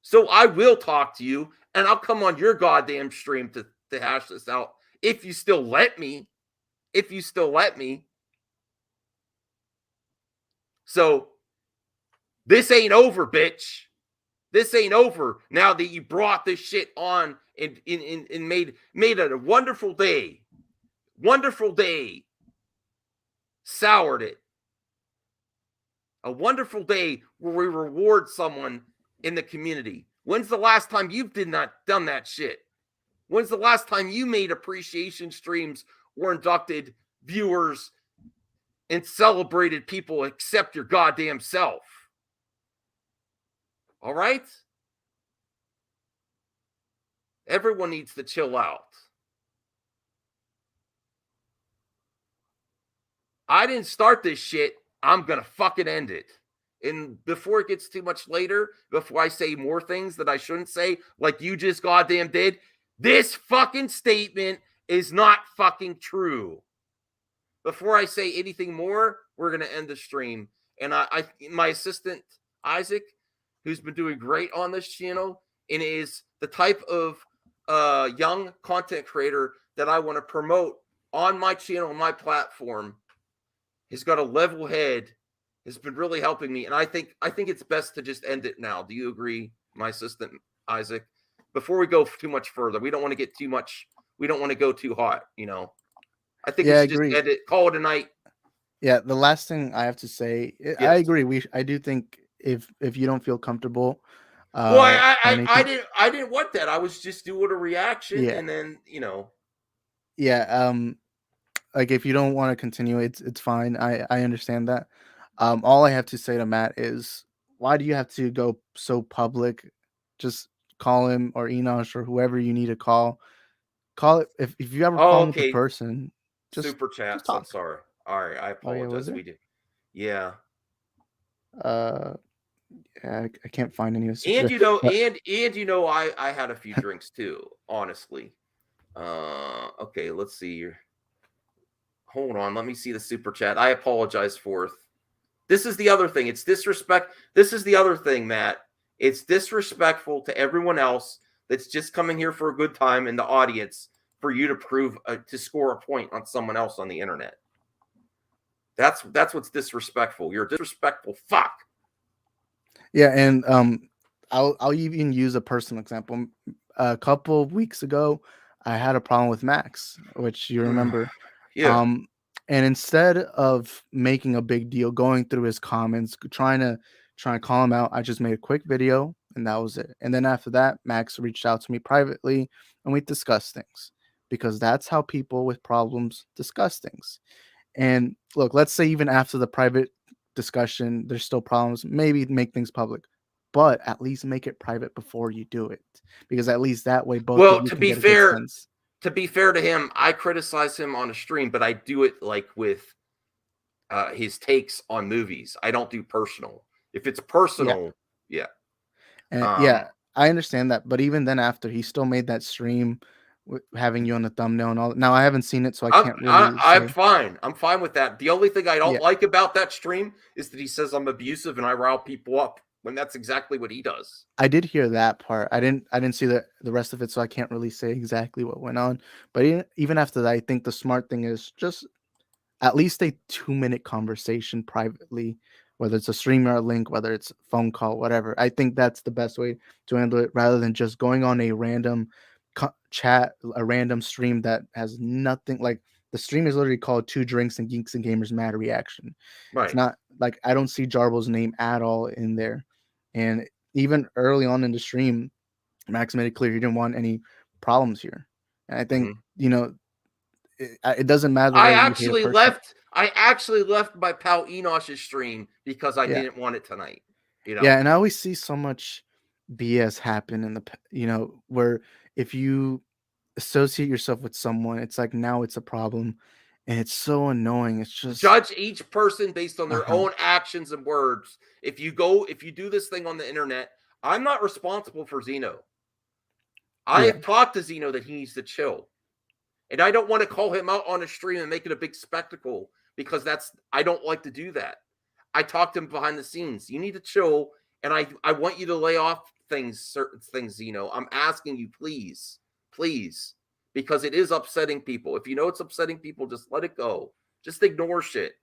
[SPEAKER 2] So I will talk to you, and I'll come on your goddamn stream to hash this out if you still let me. If you still let me. So this ain't over, bitch. This ain't over now that you brought this shit on and made it a wonderful day. Wonderful day. Soured it. A wonderful day where we reward someone in the community. When's the last time you've done that shit? When's the last time you made appreciation streams or inducted viewers and celebrated people except your goddamn self? All right? Everyone needs to chill out. I didn't start this shit. I'm going to fucking end it. And before it gets too much later, before I say more things that I shouldn't say, like you just goddamn did, this fucking statement is not fucking true. Before I say anything more, we're going to end the stream. And my assistant, Isaac, who's been doing great on this channel and is the type of young content creator that I want to promote on my channel, on my platform, has got a level head, has been really helping me. And I think it's best to just end it now. Do you agree, my assistant, Isaac? Before we go too much further, we don't want to get too much, we don't want to go too hot, I think we should just end it, call it a night.
[SPEAKER 8] Yeah, the last thing I have to say,
[SPEAKER 2] Yes.
[SPEAKER 8] I agree. I do think if you don't feel comfortable,
[SPEAKER 2] Well, I didn't want that. I was just doing a reaction, and then
[SPEAKER 8] yeah, like if you don't want to continue, it's fine. I understand that. All I have to say to Matt is, why do you have to go so public? Just call him or Enosh or whoever you need to call. Call it if you ever call him with a person. Just
[SPEAKER 2] super chats. I'm sorry. All right, I apologize. We did. Yeah.
[SPEAKER 8] Yeah, I can't find any of this.
[SPEAKER 2] And I had a few drinks too, honestly. Okay, let's see here. Hold on, let me see the super chat. I apologize for it. This is the other thing. It's disrespect. This is the other thing, Matt. It's disrespectful to everyone else that's just coming here for a good time in the audience for you to score a point on someone else on the internet. That's what's disrespectful. You're a disrespectful fuck.
[SPEAKER 8] Yeah, and I'll even use a personal example. A couple of weeks ago, I had a problem with Max, which you remember.
[SPEAKER 2] Yeah.
[SPEAKER 8] And instead of making a big deal, going through his comments, trying to call him out, I just made a quick video, and that was it. And then after that, Max reached out to me privately, and we discussed things because that's how people with problems discuss things. And look, let's say even after the private discussion, there's still problems. Maybe make things public, but at least make it private before you do it, because at least that way both
[SPEAKER 2] Well,
[SPEAKER 8] of you
[SPEAKER 2] to
[SPEAKER 8] can
[SPEAKER 2] be
[SPEAKER 8] get a good
[SPEAKER 2] fair,
[SPEAKER 8] sense.
[SPEAKER 2] to him, I criticize him on a stream, but I do it like with his takes on movies. I don't do personal. If it's personal, yeah.
[SPEAKER 8] And yeah, I understand that, but even then, after he still made that stream, having you on the thumbnail and all. Now I haven't seen it, so I can't really.
[SPEAKER 2] I'm fine. I'm fine with that. The only thing I don't
[SPEAKER 8] Yeah.
[SPEAKER 2] like about that stream is that he says I'm abusive and I rile people up when that's exactly what he does.
[SPEAKER 8] I did hear that part. I didn't see the rest of it, so I can't really say exactly what went on. But even after that, I think the smart thing is just at least a 2-minute conversation privately, whether it's a StreamYard link, whether it's a phone call, whatever. I think that's the best way to handle it, rather than just going on a random chat, a random stream that has nothing. Like, the stream is literally called Two Drinks and Geeks and Gamers Mad Reaction.
[SPEAKER 2] Right.
[SPEAKER 8] It's not like, I don't see Jarble's name at all in there. And even early on in the stream, Max made it clear he didn't want any problems here. And I think, it doesn't matter.
[SPEAKER 2] I actually left my pal Enosh's stream because I didn't want it tonight.
[SPEAKER 8] Yeah, and I always see so much BS happen in the, where if you associate yourself with someone, it's like now it's a problem, and it's so annoying. It's just
[SPEAKER 2] judge each person based on their own actions and words. If you do this thing on the internet, I'm not responsible for Zeno. I have talked to Zeno that he needs to chill. And I don't want to call him out on a stream and make it a big spectacle, because I don't like to do that. I talked to him behind the scenes. You need to chill, and I want you to lay off certain things, Zeno. I'm asking you, please, because it is upsetting people. If you know it's upsetting people, just let it go. Just ignore shit.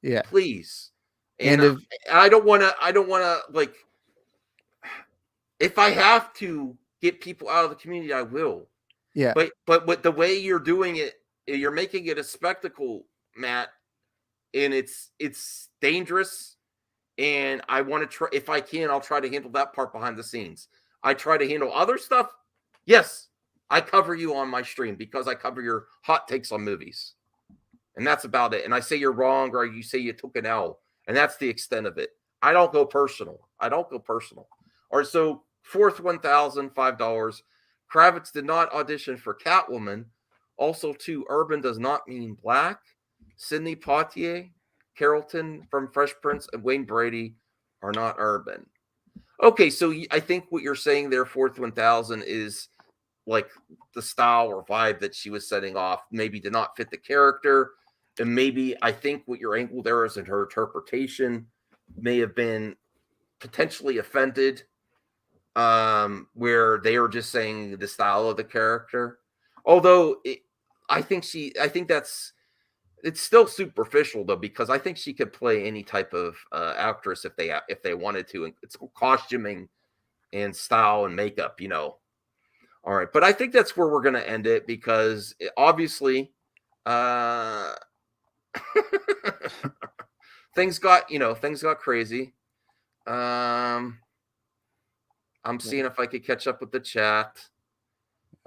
[SPEAKER 8] Yeah.
[SPEAKER 2] Please. And I don't want to like, if I have to get people out of the community, I will.
[SPEAKER 8] Yeah.
[SPEAKER 2] But with the way you're doing it, you're making it a spectacle, Matt, and it's dangerous. And I want to try, if I can, I'll try to handle that part behind the scenes. I try to handle other stuff. Yes, I cover you on my stream because I cover your hot takes on movies. And that's about it. And I say you're wrong, or you say you took an L. And that's the extent of it. I don't go personal. All right, so fourth $1,005. Kravitz did not audition for Catwoman. Also, too, urban does not mean black. Sidney Poitier, Carrollton from Fresh Prince, and Wayne Brady are not urban. Okay, so I think what you're saying there, fourth 1,000, is like the style or vibe that she was setting off maybe did not fit the character. And maybe I think what your angle there is in her interpretation may have been potentially offended, where they are just saying the style of the character. Although I think it's still superficial though, because I think she could play any type of actress if they wanted to. And it's costuming and style and makeup, All right, but I think that's where we're going to end it, because obviously things got crazy. I'm seeing if I could catch up with the chat.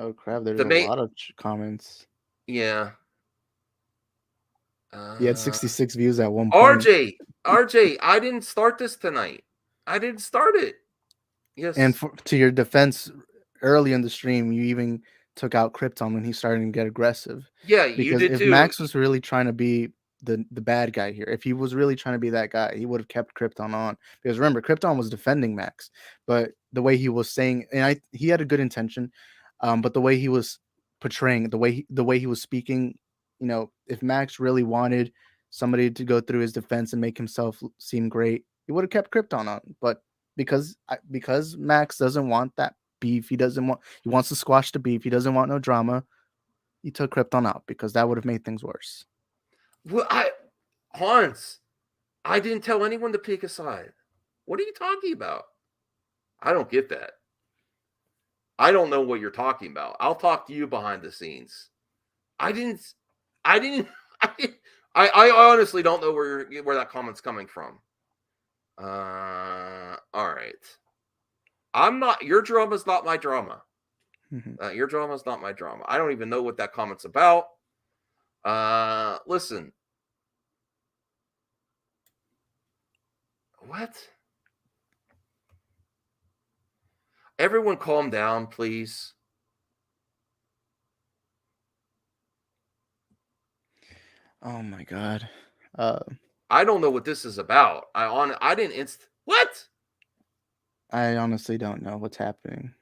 [SPEAKER 8] Oh crap! There's a lot of comments.
[SPEAKER 2] Yeah.
[SPEAKER 8] He had 66 views at one point.
[SPEAKER 2] RJ, I didn't start this tonight. I didn't start it. Yes.
[SPEAKER 8] And to your defense, early in the stream, you even took out Krypton when he started to get aggressive.
[SPEAKER 2] Yeah, you did
[SPEAKER 8] if
[SPEAKER 2] too.
[SPEAKER 8] If Max was really trying to be the bad guy here, if he was really trying to be that guy, he would have kept Krypton on. Because remember, Krypton was defending Max, but the way he was saying, and he had a good intention, but the way he was portraying, the way he was speaking, if Max really wanted somebody to go through his defense and make himself seem great, he would have kept Krypton on. But because Max doesn't want that beef, he wants to squash the beef, he doesn't want no drama, he took Krypton out because that would have made things worse.
[SPEAKER 2] Well, Hans, I didn't tell anyone to pick a side. What are you talking about? I don't get that. I don't know what you're talking about. I'll talk to you behind the scenes. I honestly don't know where that comment's coming from. All right. Your drama's not my drama. Your drama is not my drama. I don't even know what that comment's about. Listen. What? Everyone calm down, please.
[SPEAKER 8] Oh my god.
[SPEAKER 2] I don't know what this is about. I didn't what?
[SPEAKER 8] I honestly don't know what's happening.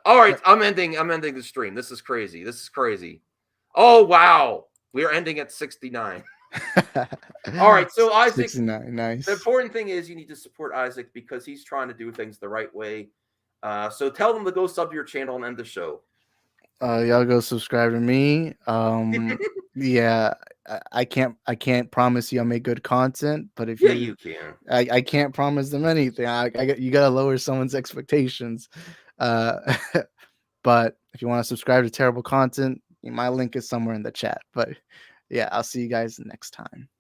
[SPEAKER 2] All right, I'm ending the stream. This is crazy. Oh wow. We are ending at 69. All right, so Isaac,
[SPEAKER 8] 69, nice.
[SPEAKER 2] The important thing is you need to support Isaac because he's trying to do things the right way. So tell them to go sub to your channel and end the show.
[SPEAKER 8] Y'all go subscribe to me. Yeah, I can't promise you I'll make good content, but if
[SPEAKER 2] you can.
[SPEAKER 8] I can't promise them anything. You gotta lower someone's expectations. But if you want to subscribe to terrible content, my link is somewhere in the chat. But yeah, I'll see you guys next time.